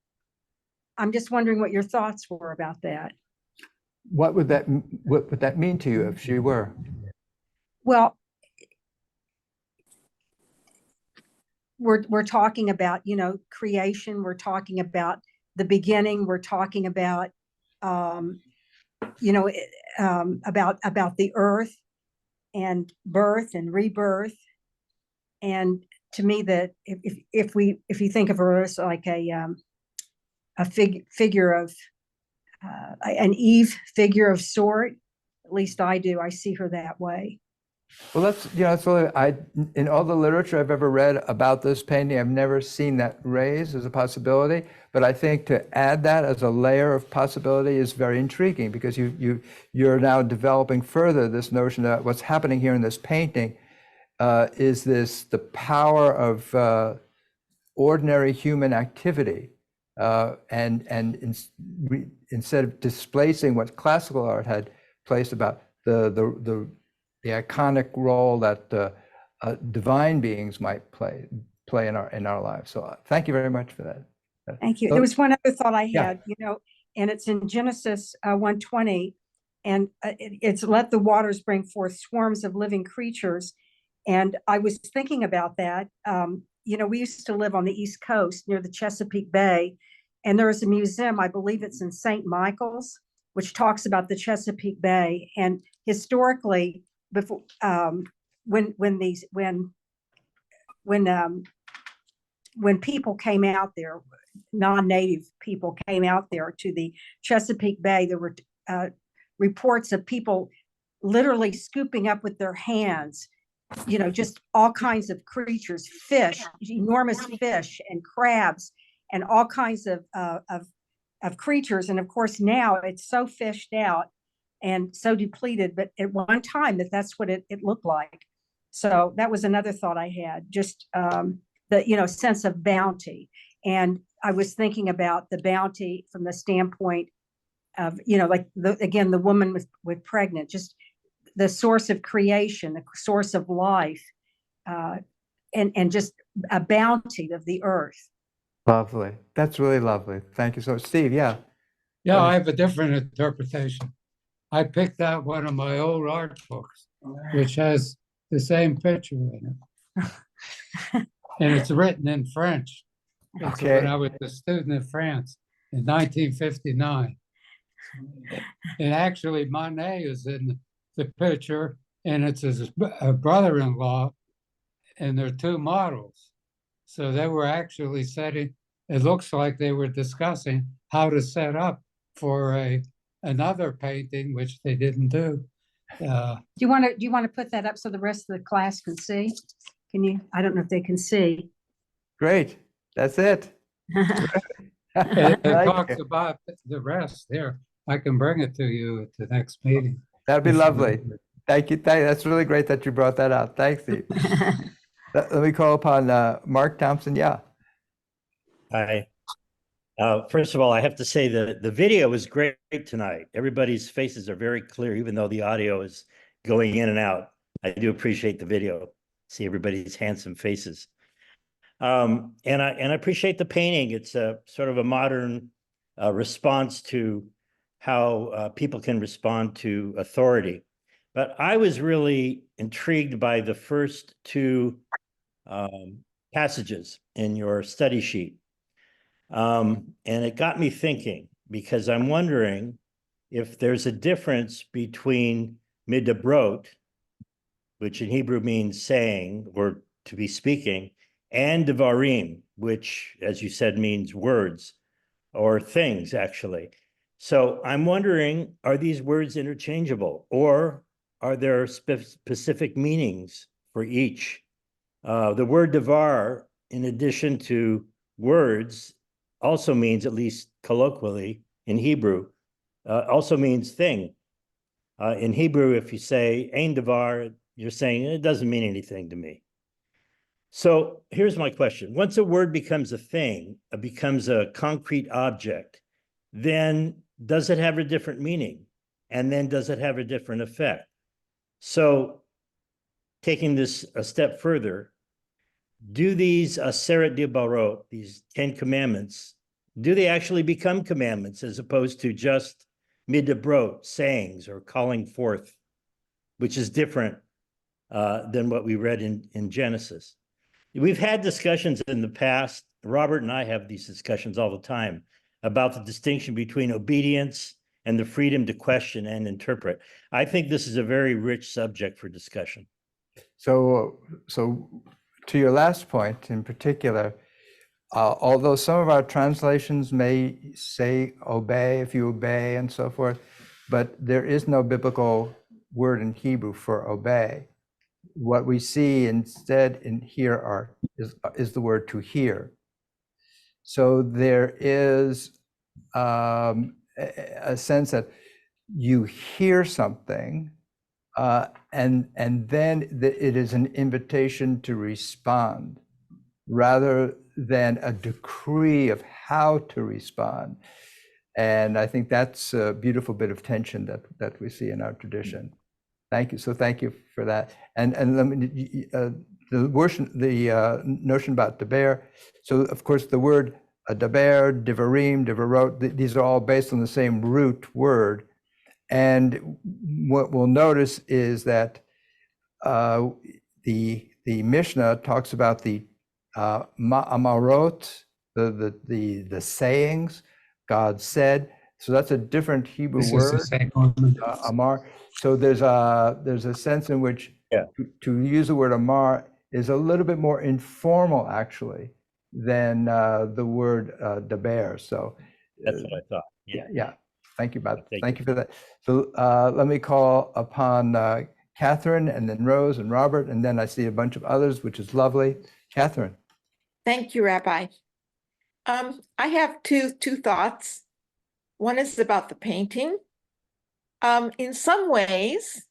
just wondering what your thoughts were about that. What would that mean to you if she were? Well, we're talking about, creation. We're talking about the beginning. We're talking about, about the earth and birth and rebirth. And to me, that if you think of her as like a figure of an Eve figure of sort, at least I do. I see her that way. Well, that's in all the literature I've ever read about this painting, I've never seen that raised as a possibility. But I think to add that as a layer of possibility is very intriguing, because you're now developing further this notion that what's happening here in this painting is the power of ordinary human activity, and instead of displacing what classical art had placed about the iconic role that divine beings might play in our lives. So thank you very much for that. Thank you. So, There was one other thought I had, yeah. And it's in Genesis 1:20, and it's let the waters bring forth swarms of living creatures. And I was thinking about that. We used to live on the East Coast near the Chesapeake Bay, and there is a museum, I believe it's in St. Michael's, which talks about the Chesapeake Bay. And historically, before when people came out there, non-native people came out there to the Chesapeake Bay, there were reports of people literally scooping up with their hands, just all kinds of creatures, fish, enormous fish and crabs and all kinds of creatures. And of course, now it's so fished out and so depleted, but at one time that's what it looked like. So that was another thought I had, just the sense of bounty. And I was thinking about the bounty from the standpoint of, like the woman with pregnant, just the source of creation, the source of life, and just a bounty of the earth. Lovely. That's really lovely. Thank you so much. Steve, yeah. Yeah, I have a different interpretation. I picked out one of my old art books, which has the same picture in it. And it's written in French. It's when I was a student in France in 1959. And actually, Monet is in the picture, and it's his brother-in-law, and they're two models. So they were actually setting, it looks like they were discussing how to set up for another painting, which they didn't do. Do you want to put that up so the rest of the class can see? Can you? I don't know if they can see. Great. That's it. It talks about the rest there. I can bring it to you at the next meeting. That'd be lovely. Thank you. That's really great that you brought that out. Thanks, Steve. Let me call upon Mark Thompson. Yeah. Hi. First of all, I have to say that the video was great tonight. Everybody's faces are very clear, even though the audio is going in and out. I do appreciate the video. See everybody's handsome faces. And I appreciate the painting. It's a sort of a modern response to how people can respond to authority. But I was really intrigued by the first two passages in your study sheet. And it got me thinking, because I'm wondering if there's a difference between midabrot, which in Hebrew means saying or to be speaking, and devarim, which, as you said, means words or things, actually. So I'm wondering, are these words interchangeable, or are there specific meanings for each? The word devar, in addition to words, also means, at least colloquially in Hebrew, also means thing. In Hebrew, if you say ein devar, you're saying it doesn't mean anything to me. So here's my question. Once a word becomes a thing, it becomes a concrete object, then does it have a different meaning? And then does it have a different effect? So taking this a step further, do these Aseret Dibarot, these 10 commandments, do they actually become commandments as opposed to just midabrot, sayings or calling forth, which is different than what we read in Genesis? We've had discussions in the past. Robert and I have these discussions all the time about the distinction between obedience and the freedom to question and interpret. I think this is a very rich subject for discussion. So to your last point in particular, although some of our translations may say obey, if you obey and so forth, but there is no biblical word in Hebrew for obey. What we see instead in here is the word to hear. So there is a sense that you hear something, and then it is an invitation to respond, rather than a decree of how to respond. And I think that's a beautiful bit of tension that we see in our tradition. Thank you. So thank you for that. And let me, the notion about deber. So of course the word deber, devarim, devarot, these are all based on the same root word. And what we'll notice is that the Mishnah talks about the amarot, the sayings God said. So that's a different Hebrew This is word, the same one. amar. So there's a sense in which to use the word amar is a little bit more informal, actually, than the word deber. So that's what I thought. Yeah. Thank you, Bob. Thank you for that. So let me call upon Catherine, and then Rose and Robert, and then I see a bunch of others, which is lovely. Catherine. Thank you, Rabbi. I have two thoughts. One is about the painting. In some ways,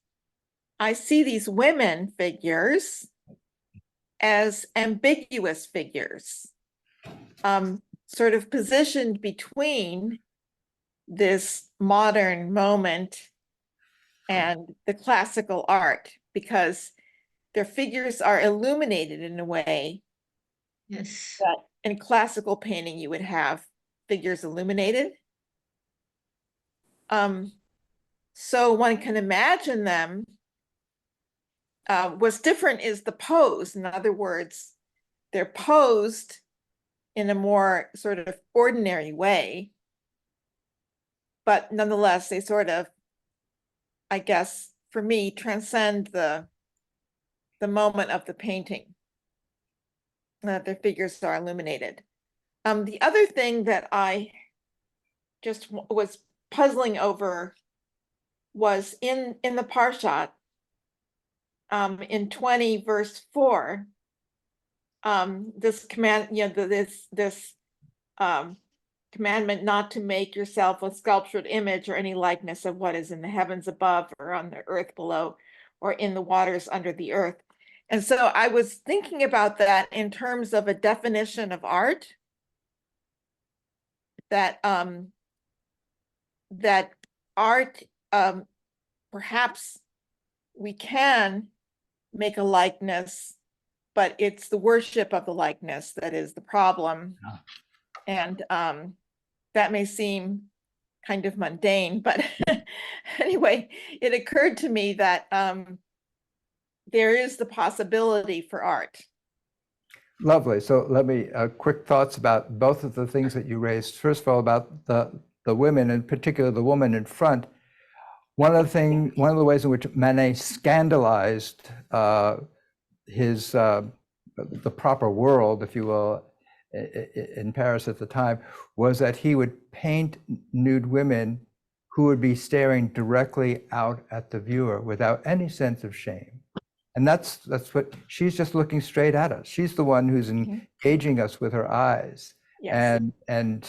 I see these women figures as ambiguous figures, sort of positioned between this modern moment and the classical art, because their figures are illuminated in a way that in classical painting you would have figures illuminated. So one can imagine them. What's different is the pose. In other words, they're posed in a more sort of ordinary way, but nonetheless, they sort of, I guess, for me, transcend the moment of the painting, that their figures are illuminated. The other thing that I just was puzzling over was in the Parshat, in 20 verse 4, this command, this commandment not to make yourself a sculptured image or any likeness of what is in the heavens above or on the earth below or in the waters under the earth. And so I was thinking about that in terms of a definition of art. that that art, perhaps we can make a likeness, but it's the worship of the likeness that is the problem. And that may seem kind of mundane, but anyway, it occurred to me that there is the possibility for art. Lovely. So let me, quick thoughts about both of the things that you raised. First of all, about the women, in particular the woman in front. One of the ways in which Manet scandalized his the proper world, if you will, in Paris at the time, was that he would paint nude women who would be staring directly out at the viewer without any sense of shame. And that's what she's just looking straight at us. She's the one who's engaging us with her eyes. Yes. And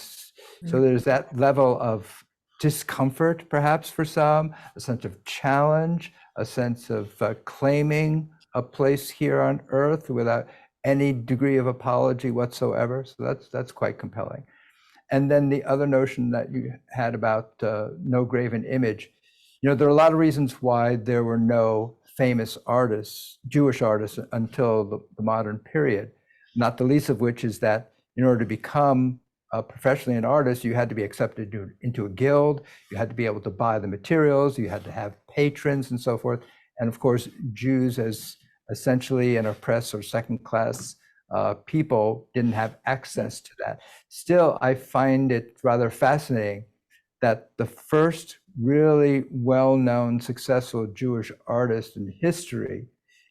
so there's that level of discomfort, perhaps for some, a sense of challenge, a sense of claiming a place here on earth without any degree of apology whatsoever. So that's quite compelling. And then the other notion that you had about no graven image, you know, there are a lot of reasons why there were no famous artists, Jewish artists, until the modern period, not the least of which is that in order to become professionally an artist, you had to be accepted into a guild, you had to be able to buy the materials, you had to have patrons and so forth. And of course, Jews, as essentially an oppressed or second-class people, didn't have access to that. Still, I find it rather fascinating that the first really well-known successful Jewish artist in history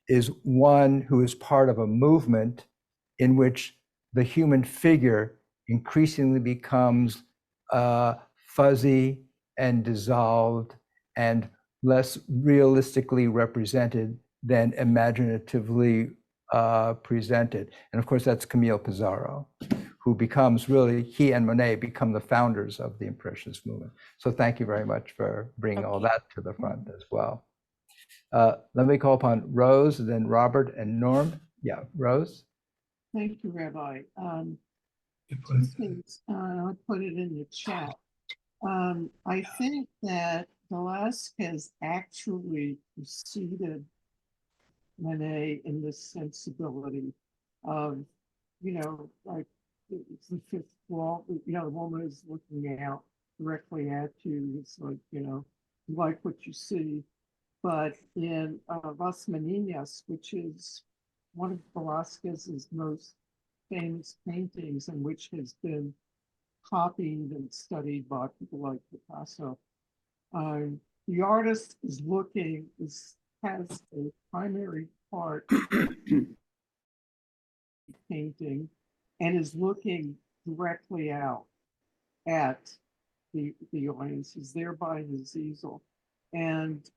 is one who is part of a movement in which the human figure increasingly becomes fuzzy and dissolved and less realistically represented than imaginatively presented. And of course, that's Camille Pissarro, who becomes really, he and Monet become the founders of the Impressionist movement. So thank you very much for bringing all that to the front as well. Let me call upon Rose, and then Robert and Norm. Yeah, Rose. Thank you, Rabbi. Two things, I'll put it in the chat. I think that Velázquez actually preceded Manet in the sensibility of, you know, like it's the fifth wall, you know, the woman is looking out directly at you. It's like, you know, you like what you see. But in Las Meninas, which is one of Velázquez's most famous paintings and which has been copied and studied by people like Picasso, the artist is looking, has a primary part painting and is looking directly out at the audience. He's there by his easel. And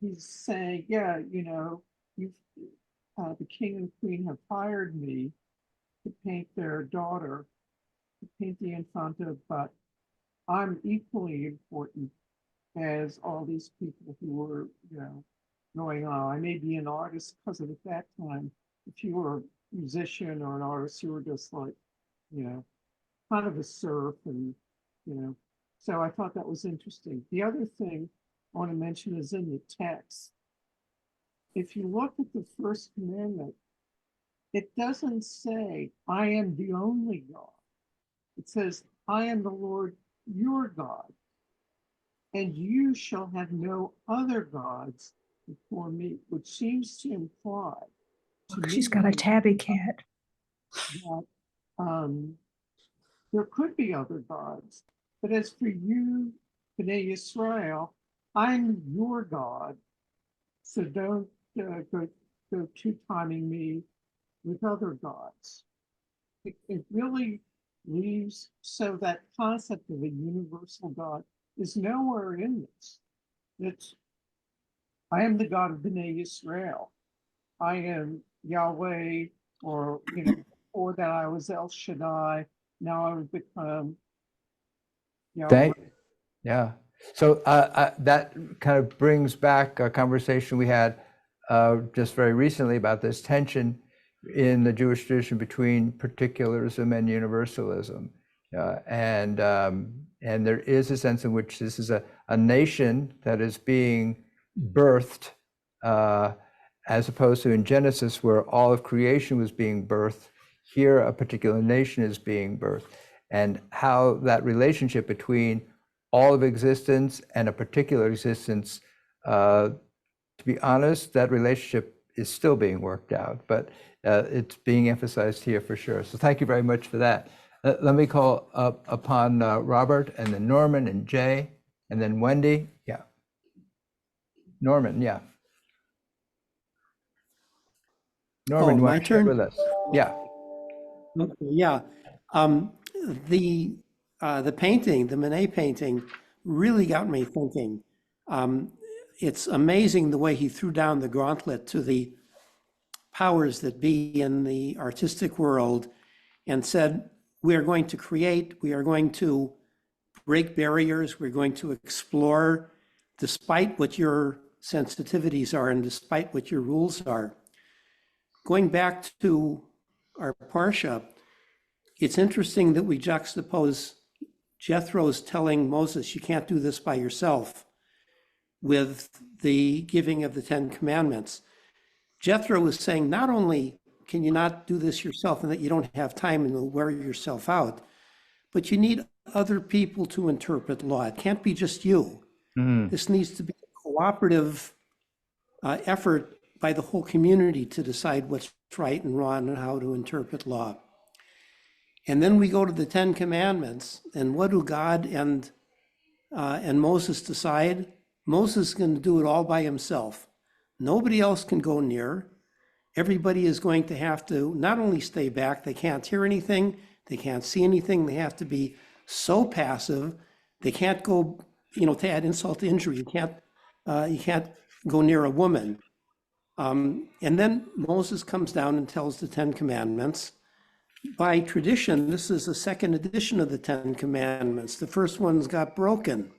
he's saying, yeah, you know, you've, the king and queen have hired me to paint their daughter, to paint the Infanta, but I'm equally important as all these people who were, you know, going on. I may be an artist because of at that time, if you were a musician or an artist, you were just like, you know, kind of a serf, and, you know, so I thought that was interesting. The other thing I want to mention is in the text. If you look at the first commandment, it doesn't say, I am the only God. It says, I am the Lord your God, and you shall have no other gods before me, which seems to imply She's got a tabby cat. That there could be other gods. But as for you, Bnei Yisrael, I'm your God. So don't go two-timing me with other gods. It really leaves, so that concept of a universal God is nowhere in this. It's, I am the God of Bnei Yisrael. I am Yahweh, or, you know, before that I was El Shaddai. Now I would become Yahweh. Yeah. So that kind of brings back a conversation we had just very recently about this tension in the Jewish tradition between particularism and universalism. And there is a sense in which this is a nation that is being birthed, as opposed to in Genesis, where all of creation was being birthed. Here, a particular nation is being birthed, and how that relationship between all of existence and a particular existence, to be honest, that relationship is still being worked out, but it's being emphasized here for sure. So thank you very much for that. Let me call up upon Robert, and then Norman, and Jay, and then Wendy. Yeah. Norman, yeah. Norman, you my want to share turn? with us? Yeah. Okay, yeah. The painting, the Monet painting, really got me thinking. It's amazing the way he threw down the gauntlet to the powers that be in the artistic world and said, we are going to create, we are going to break barriers, we're going to explore, despite what your sensitivities are and despite what your rules are. Going back to our Parsha, it's interesting that we juxtapose Jethro's telling Moses, you can't do this by yourself, with the giving of the Ten Commandments. Jethro was saying, not only can you not do this yourself and that you don't have time and you'll wear yourself out, but you need other people to interpret law. It can't be just you. This needs to be a cooperative effort by the whole community to decide what's right and wrong and how to interpret law. And then we go to the Ten Commandments, and what do God and Moses decide? Moses is going to do it all by himself. Nobody else can go near. Everybody is going to have to not only stay back, they can't hear anything, they can't see anything, they have to be so passive, they can't go, to add insult to injury, you can't go near a woman. And then Moses comes down and tells the Ten Commandments. By tradition, this is the second edition of the Ten Commandments. The first ones got broken.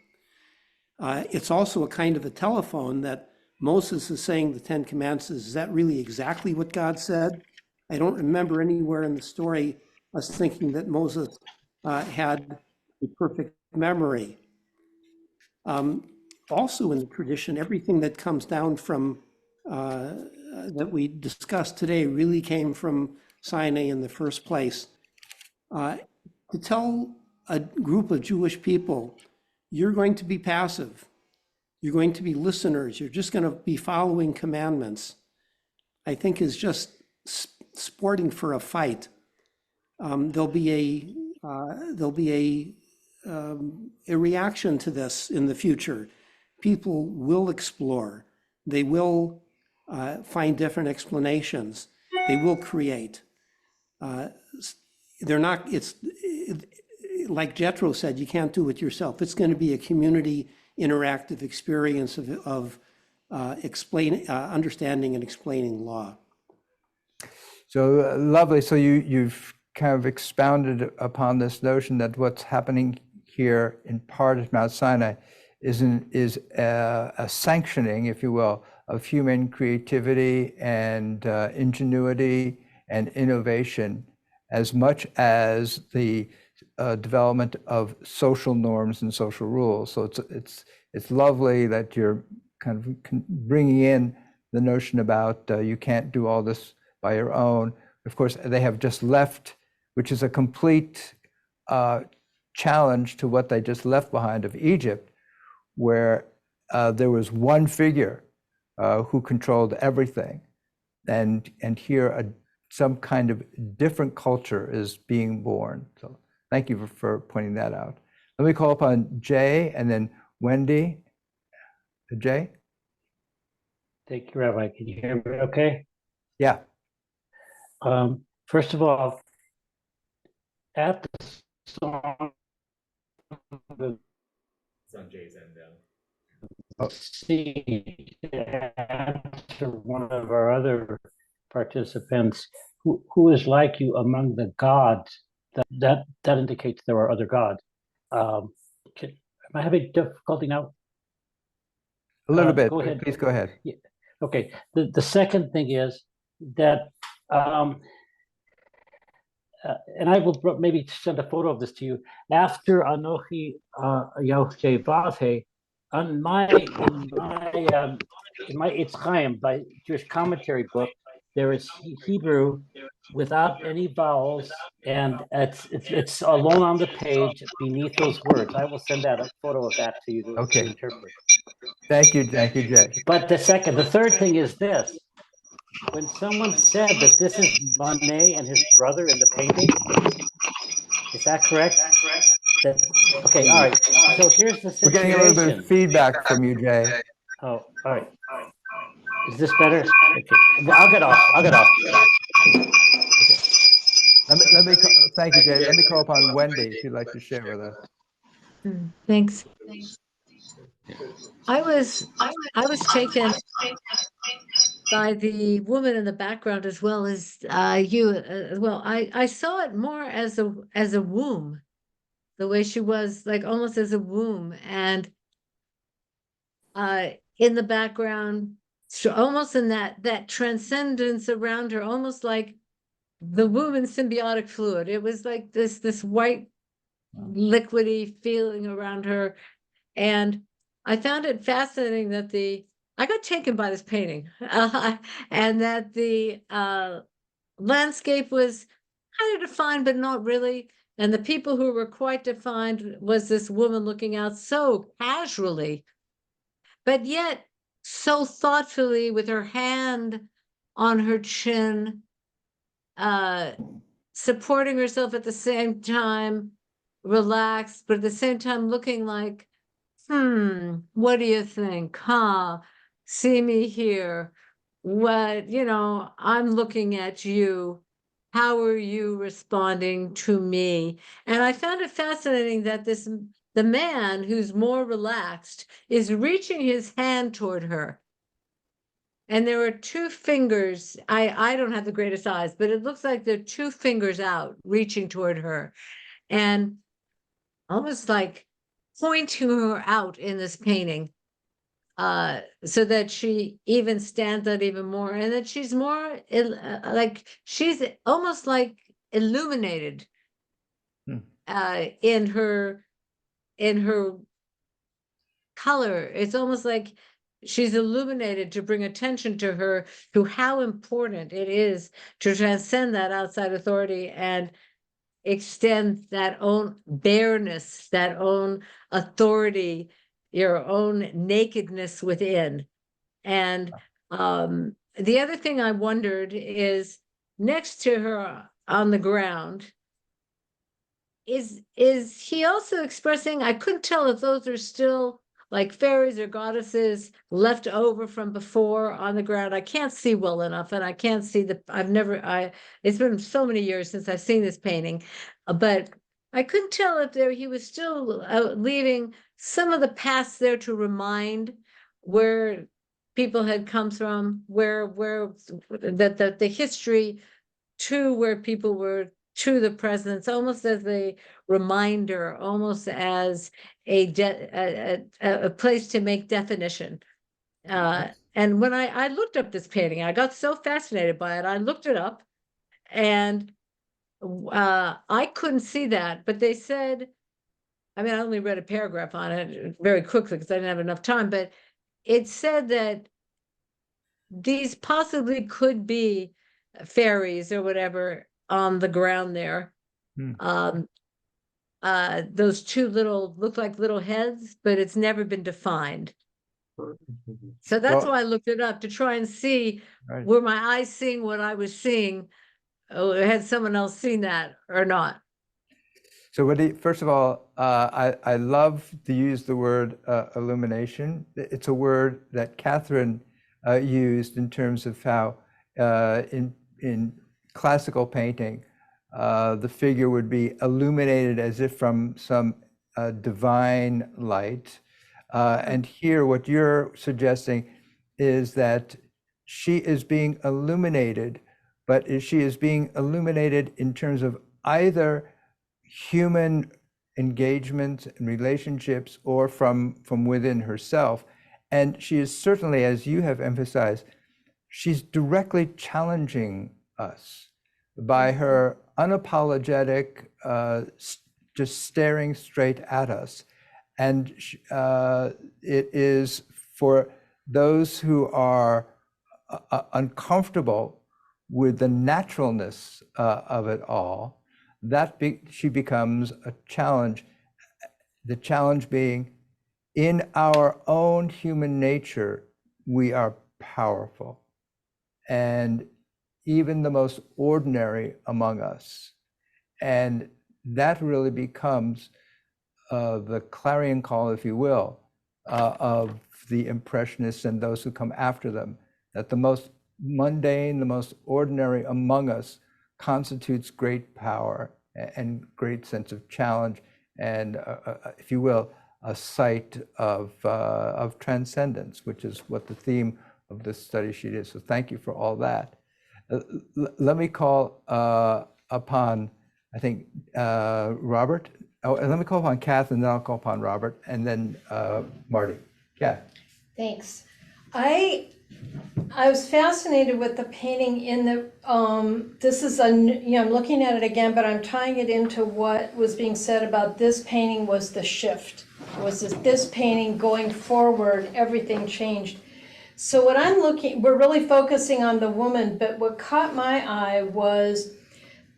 It's also a kind of a telephone that Moses is saying the Ten Commandments. Is that really exactly what God said? I don't remember anywhere in the story us thinking that Moses had a perfect memory. Also in the tradition, everything that comes down from that we discussed today really came from Sinai in the first place. To tell a group of Jewish people, you're going to be passive, you're going to be listeners, you're just going to be following commandments, I think is just sporting for a fight. There'll be a reaction to this in the future. People will explore, they will find different explanations, they will create. They're not, like Jethro said, you can't do it yourself. It's going to be a community interactive experience of understanding and explaining law. So lovely. So you've kind of expounded upon this notion that what's happening here in part at Mount Sinai is a sanctioning, if you will, of human creativity and ingenuity and innovation, as much as the development of social norms and social rules. So it's lovely that you're kind of bringing in the notion about you can't do all this by your own. Of course, they have just left, which is a complete challenge to what they just left behind of Egypt, where there was one figure who controlled everything, and here some kind of different culture is being born. So thank you for pointing that out. Let me call upon Jay and then Wendy. Jay? Thank you, Rabbi. Can you hear me okay? Yeah. First of all, at the song, it's on Jay's end now. Answer one of our other participants, who is like you among the gods? That indicates there are other gods. Am I having difficulty now? A little bit. Go ahead. Please go ahead. Yeah. Okay. The second thing is that and I will maybe send a photo of this to you. After Anochi Yoshe Vavhe, in my Eitz Chaim, by Jewish commentary book, there is Hebrew without any vowels, and it's alone on the page beneath those words. I will send that a photo of that to you to Okay. interpret. Thank you, Jay. But the third thing is this: when someone said that this is Monet and his brother in the painting, is that correct? Okay, all right. So here's the We're getting a little bit situation. of feedback from you, Jay. Oh, all right. Is this better? Okay, I'll get off. Thank you, Jay. Let me call upon Wendy if you'd like to share with us. Thanks. I was taken by the woman in the background as well as you as well. I saw it more as a womb, the way she was, like almost as a womb, and in the background, almost in that transcendence around her, almost like the womb in symbiotic fluid. It was like this white liquidy feeling around her, and I found it fascinating that I got taken by this painting, and that the landscape was kind of defined, but not really. And the people who were quite defined was this woman looking out so casually, but yet so thoughtfully with her hand on her chin, supporting herself at the same time, relaxed, but at the same time looking like, what do you think? See me here. What, I'm looking at you. How are you responding to me? And I found it fascinating that the man who's more relaxed is reaching his hand toward her. And there are two fingers. I don't have the greatest eyes, but it looks like there are two fingers out reaching toward her, and almost like pointing her out in this painting, so that she even stands out even more, and that she's more like she's almost like illuminated in her color. It's almost like she's illuminated to bring attention to her, to how important it is to transcend that outside authority and extend that own bareness, that own authority, your own nakedness within. And the other thing I wondered is, next to her on the ground, is he also expressing, I couldn't tell if those are still like fairies or goddesses left over from before on the ground. I can't see well enough, and I can't see it's been so many years since I've seen this painting, but I couldn't tell if he was still leaving some of the past there to remind where people had come from, where the history to where people were, to the presence, almost as a reminder, almost as a place to make definition. And when I looked up this painting, I got so fascinated by it. I looked it up, and I couldn't see that, but they said, I mean, I only read a paragraph on it very quickly because I didn't have enough time, but it said that these possibly could be fairies or whatever on the ground there. Those two look like little heads, but it's never been defined. So that's why I looked it up, to try and see, were my eyes seeing what I was seeing? Had someone else seen that or not? So Wendy, first of all, I love to use the word illumination. It's a word that Catherine used in terms of how in classical painting, the figure would be illuminated as if from some divine light. And here, what you're suggesting is that she is being illuminated, but she is being illuminated in terms of either human engagement and relationships or from within herself. And she is certainly, as you have emphasized, she's directly challenging us. by her unapologetic, just staring straight at us. And it is for those who are uncomfortable with the naturalness of it all, that she becomes a challenge. The challenge being, in our own human nature, we are powerful. And even the most ordinary among us. And that really becomes the clarion call, if you will, of the Impressionists and those who come after them, that the most mundane, the most ordinary among us constitutes great power and great sense of challenge and, if you will, a sight of transcendence, which is what the theme of this study sheet is. So thank you for all that. Let me call upon, I think, Robert. Oh, and let me call upon Kath, and then I'll call upon Robert, and then Marty. Kath. Thanks. I was fascinated with the painting in the, this is I'm looking at it again, but I'm tying it into what was being said about this painting was the shift. Was this painting going forward, everything changed. So what I'm looking, we're really focusing on the woman, but what caught my eye was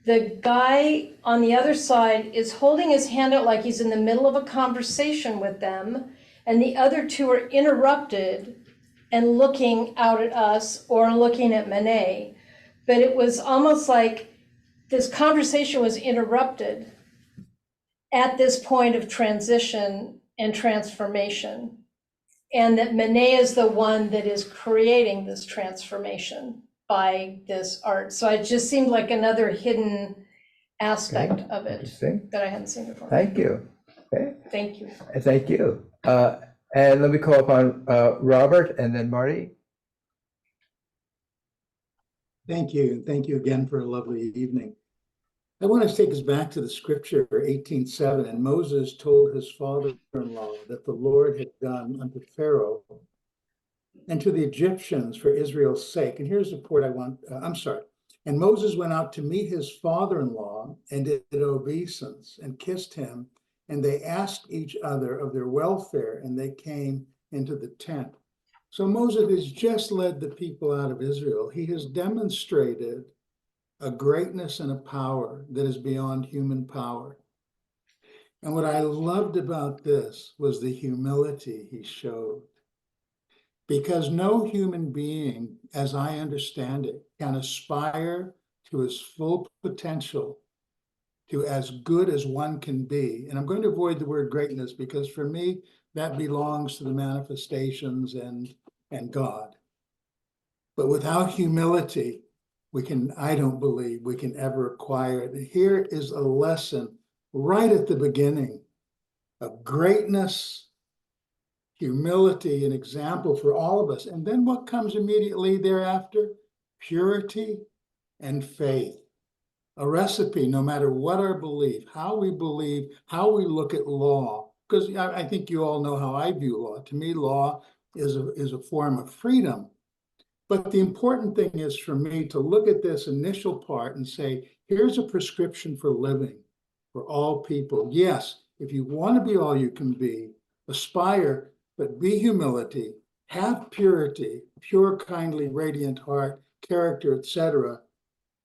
the guy on the other side is holding his hand out like he's in the middle of a conversation with them, and the other two are interrupted and looking out at us or looking at Manet. But it was almost like this conversation was interrupted at this point of transition and transformation. And that Manet is the one that is creating this transformation by this art. So it just seemed like another hidden aspect of it that I hadn't seen before. Thank you. Okay. Thank you. Thank you. And let me call upon Robert and then Marty. Thank you. Thank you again for a lovely evening. I want to take us back to the scripture 18:7, and Moses told his father-in-law that the Lord had done unto Pharaoh and to the Egyptians for Israel's sake. And here's the part I want, And Moses went out to meet his father-in-law and did obeisance and kissed him, and they asked each other of their welfare, and they came into the tent. So Moses has just led the people out of Israel. He has demonstrated a greatness and a power that is beyond human power. And what I loved about this was the humility he showed. Because no human being, as I understand it, can aspire to his full potential, to as good as one can be. And I'm going to avoid the word greatness because for me, that belongs to the manifestations and God. But without humility, I don't believe we can ever acquire it. And here is a lesson right at the beginning of greatness, humility, an example for all of us. And then what comes immediately thereafter? Purity and faith. A recipe, no matter what our belief, how we believe, how we look at law. Because I think you all know how I view law. To me, law is a form of freedom. But the important thing is for me to look at this initial part and say, here's a prescription for living for all people. Yes, if you want to be all you can be, aspire, but be humility, have purity, pure, kindly, radiant heart, character, etc.,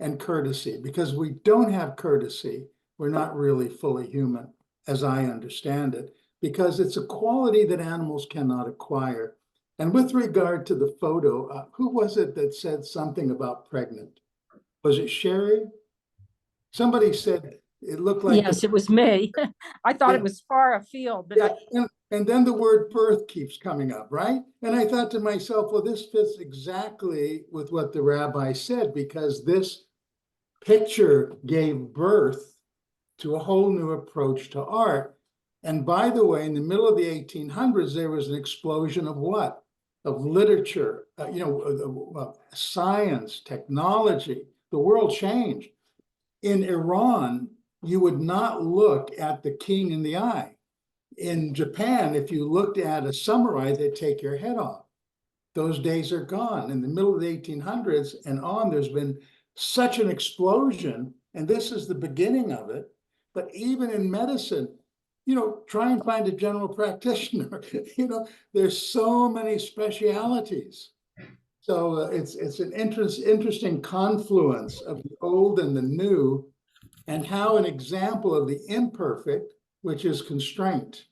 and courtesy. Because we don't have courtesy, we're not really fully human, as I understand it, because it's a quality that animals cannot acquire. And with regard to the photo, who was it that said something about pregnant? Was it Sherry? Somebody said it looked like— Yes, it was me. I thought it was far afield, but and then the word birth keeps coming up, right? And I thought to myself, well, this fits exactly with what the rabbi said, because this picture gave birth to a whole new approach to art. And by the way, in the middle of the 1800s, there was an explosion of what? Of literature, science, technology. The world changed. In Iran, you would not look at the king in the eye. In Japan, if you looked at a samurai, they'd take your head off. Those days are gone. In the middle of the 1800s and on, there's been such an explosion, and this is the beginning of it. But even in medicine, try and find a general practitioner. There's so many specialities. So it's an interesting confluence of the old and the new, and how an example of the imperfect, which is constraint,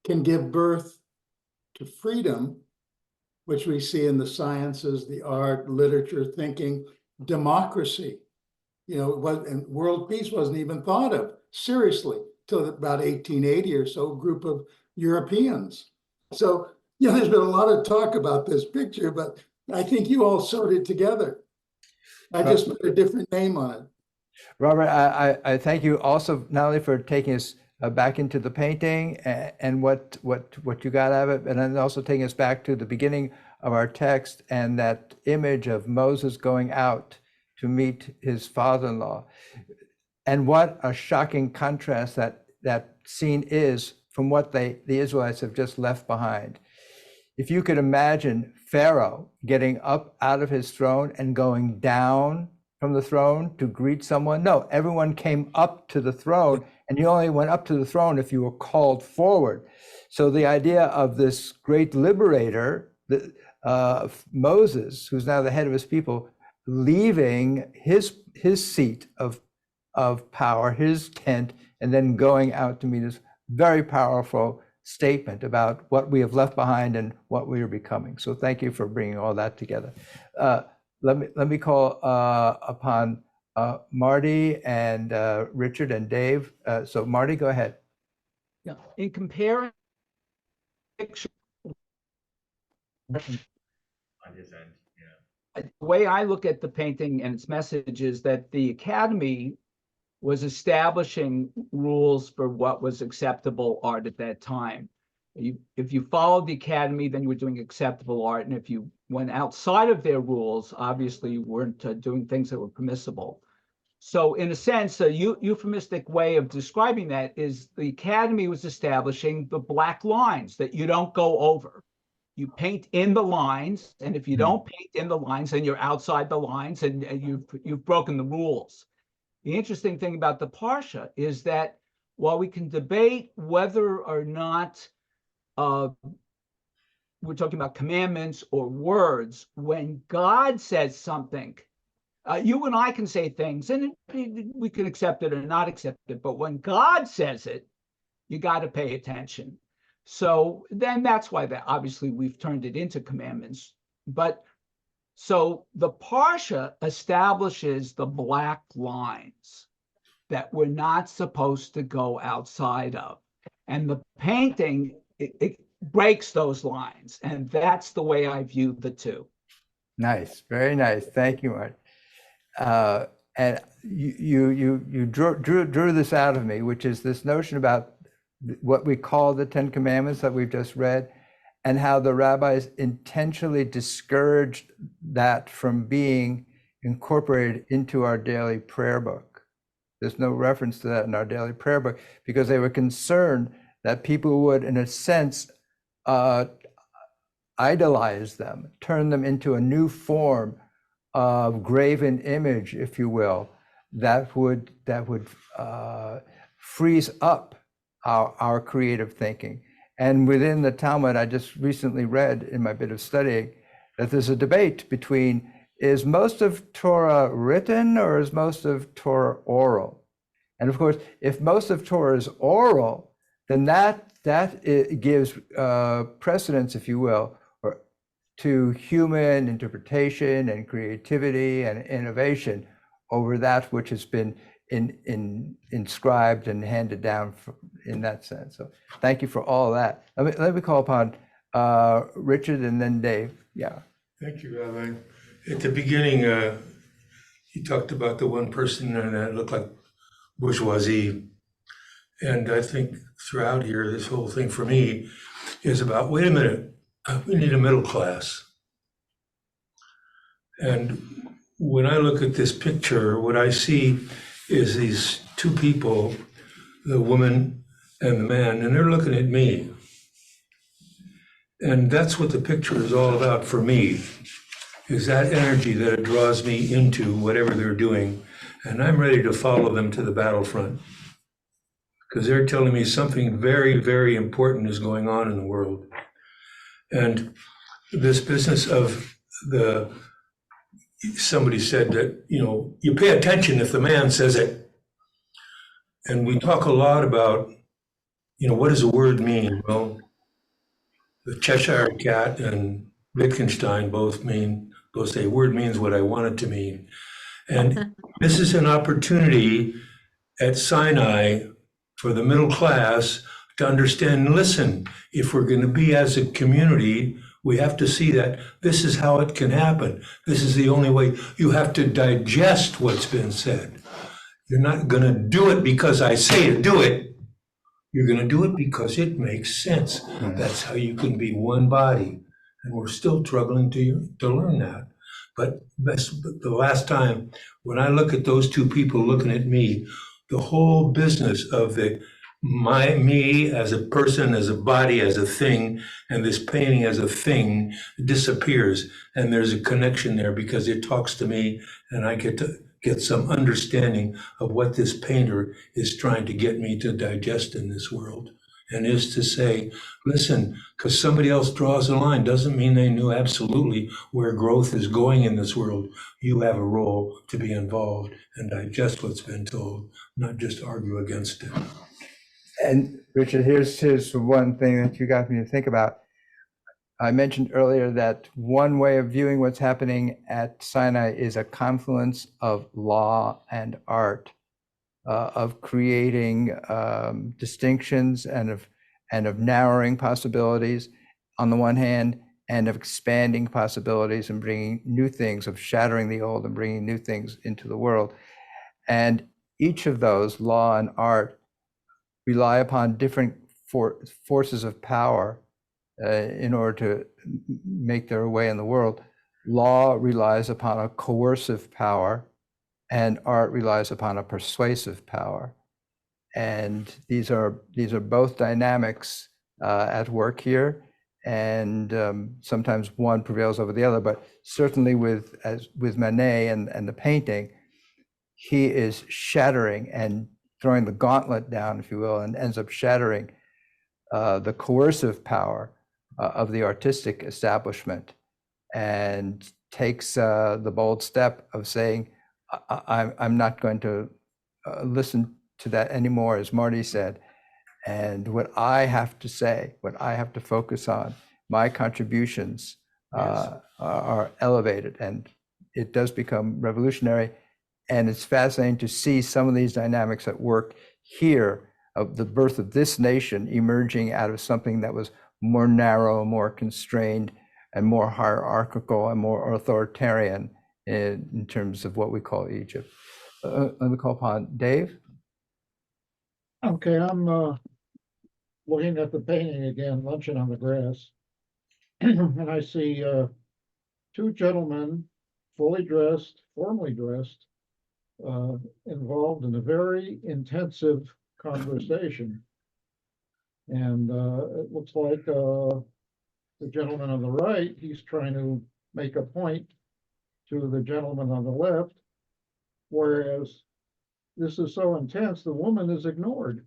can give birth to freedom, which we see in the sciences, the art, literature, thinking, democracy. And world peace wasn't even thought of seriously till about 1880 or so, group of Europeans. So, there's been a lot of talk about this picture, but I think you all sewed it together. I just put a different name on it. Robert, I thank you also not only for taking us back into the painting and what you got out of it, and then also taking us back to the beginning of our text and that image of Moses going out to meet his father-in-law. And what a shocking contrast that scene is from what the Israelites have just left behind. If you could imagine Pharaoh getting up out of his throne and going down from the throne to greet someone. No, everyone came up to the throne, and you only went up to the throne if you were called forward. So the idea of this great liberator, Moses, who's now the head of his people, leaving his seat of power, his tent, and then going out to meet us, very powerful statement about what we have left behind and what we are becoming. So thank you for bringing all that together. Let me call upon Marty and Richard and Dave. So Marty, go ahead. Yeah, in comparing picture on his end, yeah. The way I look at the painting and its message is that the Academy was establishing rules for what was acceptable art at that time. If you followed the Academy, then you were doing acceptable art. And if you went outside of their rules, obviously you weren't doing things that were permissible. So in a sense, a euphemistic way of describing that is the Academy was establishing the black lines that you don't go over. You paint in the lines, and if you don't paint in the lines, then you're outside the lines and you've broken the rules. The interesting thing about the Parsha is that while we can debate whether or not we're talking about commandments or words, when God says something, you and I can say things and we can accept it or not accept it, but when God says it, you got to pay attention. So then that's why obviously we've turned it into commandments. But so the Parsha establishes the black lines that we're not supposed to go outside of. And the painting, it breaks those lines. And that's the way I view the two. Nice, very nice. Thank you, Marty. And you drew this out of me, which is this notion about what we call the Ten Commandments that we've just read, and how the rabbis intentionally discouraged that from being incorporated into our daily prayer book. There's no reference to that in our daily prayer book because they were concerned that people would, in a sense, idolize them, turn them into a new form of graven image, if you will, that would freeze up our creative thinking. And within the Talmud, I just recently read in my bit of studying that there's a debate between, is most of Torah written or is most of Torah oral? And of course, if most of Torah is oral, then that gives precedence, if you will, to human interpretation and creativity and innovation over that which has been inscribed and handed down in that sense. So thank you for all that. Let me call upon Richard and then Dave. Yeah. Thank you, Rabbi. At the beginning, you talked about the one person that looked like bourgeoisie. And I think throughout here, this whole thing for me is about, wait a minute, we need a middle class. And when I look at this picture, what I see is these two people, the woman and the man, and they're looking at me. And that's what the picture is all about for me. is that energy that it draws me into whatever they're doing. And I'm ready to follow them to the battlefront because they're telling me something very, very important is going on in the world. And this business of somebody said that, you pay attention if the man says it. And we talk a lot about, what does a word mean? Well, the Cheshire Cat and Wittgenstein both say word means what I want it to mean. And this is an opportunity at Sinai for the middle class to understand and listen. If we're going to be as a community, we have to see that this is how it can happen. This is the only way. You have to digest what's been said. You're not going to do it because I say to do it. You're going to do it because it makes sense. That's how you can be one body. And we're still struggling to learn that. But the last time, when I look at those two people looking at me, the whole business of me as a person, as a body, as a thing, and this painting as a thing disappears. And there's a connection there because it talks to me and I get to get some understanding of what this painter is trying to get me to digest in this world. And is to say, listen, because somebody else draws a line doesn't mean they knew absolutely where growth is going in this world. You have a role to be involved and digest what's been told, not just argue against it. And Richard, here's one thing that you got me to think about. I mentioned earlier that one way of viewing what's happening at Sinai is a confluence of law and art, of creating distinctions and of narrowing possibilities on the one hand, and of expanding possibilities and bringing new things, of shattering the old and bringing new things into the world. And each of those, law and art, rely upon different forces of power in order to make their way in the world. Law relies upon a coercive power, and art relies upon a persuasive power. And these are both dynamics at work here. And sometimes one prevails over the other, but certainly with Manet and the painting, he is shattering and throwing the gauntlet down, if you will, and ends up shattering the coercive power of the artistic establishment, and takes the bold step of saying, I'm not going to listen to that anymore, as Marty said. And what I have to say, what I have to focus on, my contributions are elevated, and it does become revolutionary. And it's fascinating to see some of these dynamics at work here, of the birth of this nation emerging out of something that was more narrow, more constrained, and more hierarchical and more authoritarian in terms of what we call Egypt. Let me call upon Dave. Okay, I'm looking at the painting again, Luncheon on the Grass, and I see two gentlemen, fully dressed, formally dressed, involved in a very intensive conversation. And it looks like the gentleman on the right, he's trying to make a point to the gentleman on the left, whereas this is so intense, the woman is ignored.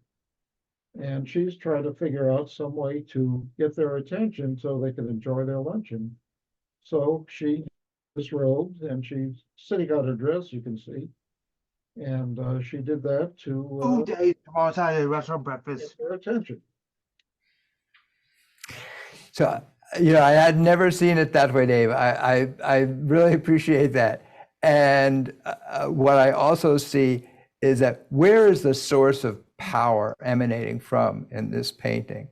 And she's trying to figure out some way to get their attention so they can enjoy their luncheon. So she disrobed and she's sitting on her dress, you can see. And she did that to 2 days outside the restaurant breakfast. get their attention. So, I had never seen it that way, Dave. I really appreciate that. And what I also see is that where is the source of power emanating from in this painting?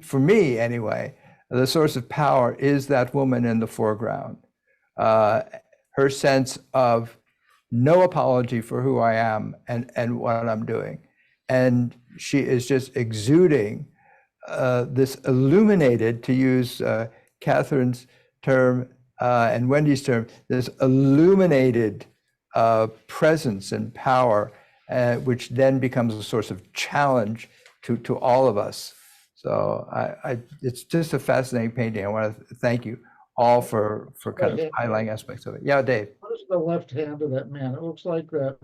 For me, anyway, the source of power is that woman in the foreground. Her sense of no apology for who I am and what I'm doing. And she is just exuding this illuminated, to use Catherine's term and Wendy's term, this illuminated presence and power, which then becomes a source of challenge to all of us. So it's just a fascinating painting. I want to thank you all for kind of highlighting aspects of it. Yeah, Dave. What is the left hand of that man? It looks like that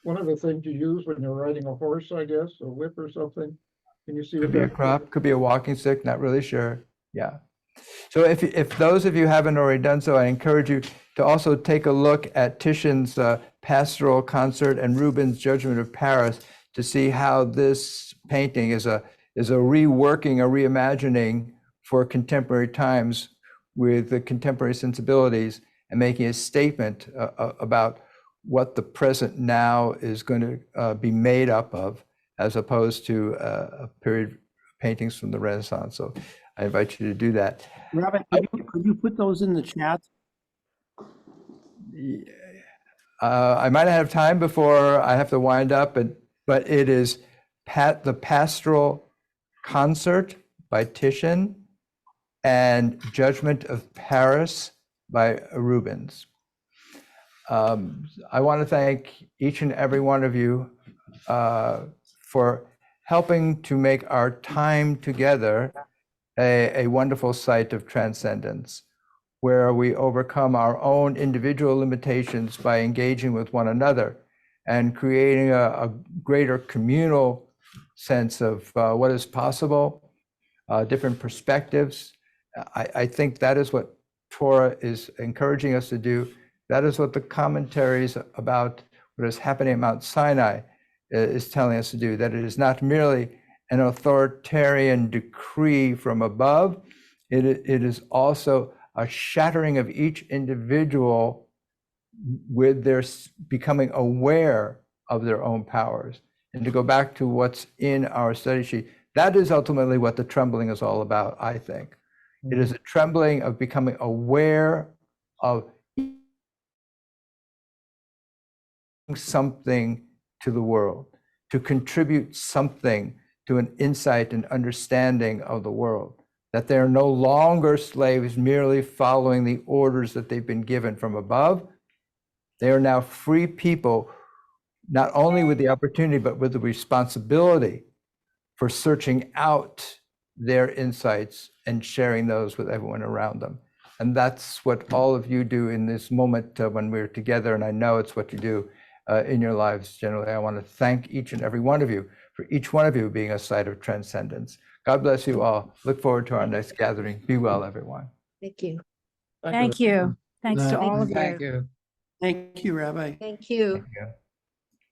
one of the things you use when you're riding a horse, I guess, a whip or something. Can you see Could what be a that? crop, could be a walking stick, not really sure. Yeah. So if those of you haven't already done so, I encourage you to also take a look at Titian's pastoral concert and Rubens' Judgment of Paris to see how this painting is a reworking, a reimagining for contemporary times with the contemporary sensibilities and making a statement about what the present now is going to be made up of, as opposed to a period paintings from the Renaissance. So I invite you to do that. Rabbi, could you put those in the chat? I might not have time before I have to wind up, but it is the Pastoral Concert by Titian and Judgment of Paris by Rubens. I want to thank each and every one of you for helping to make our time together a wonderful site of transcendence, where we overcome our own individual limitations by engaging with one another and creating a greater communal sense of what is possible, different perspectives. I think that is what Torah is encouraging us to do. That is what the commentaries about what is happening at Mount Sinai is telling us to do, that it is not merely an authoritarian decree from above, it is also a shattering of each individual with their becoming aware of their own powers. And to go back to what's in our study sheet, that is ultimately what the trembling is all about, I think. It is a trembling of becoming aware of something to the world, to contribute something to an insight and understanding of the world, that they're no longer slaves merely following the orders that they've been given from above. They are now free people, not only with the opportunity, but with the responsibility for searching out their insights and sharing those with everyone around them. And that's what all of you do in this moment when we're together, and I know it's what you do in your lives generally. I want to thank each and every one of you for each one of you being a site of transcendence. God bless you all. Look forward to our next gathering. Be well, everyone. Thank you. Thank you. Thanks to all of you. Thank you. Thank you, Rabbi. Thank you. Thank you.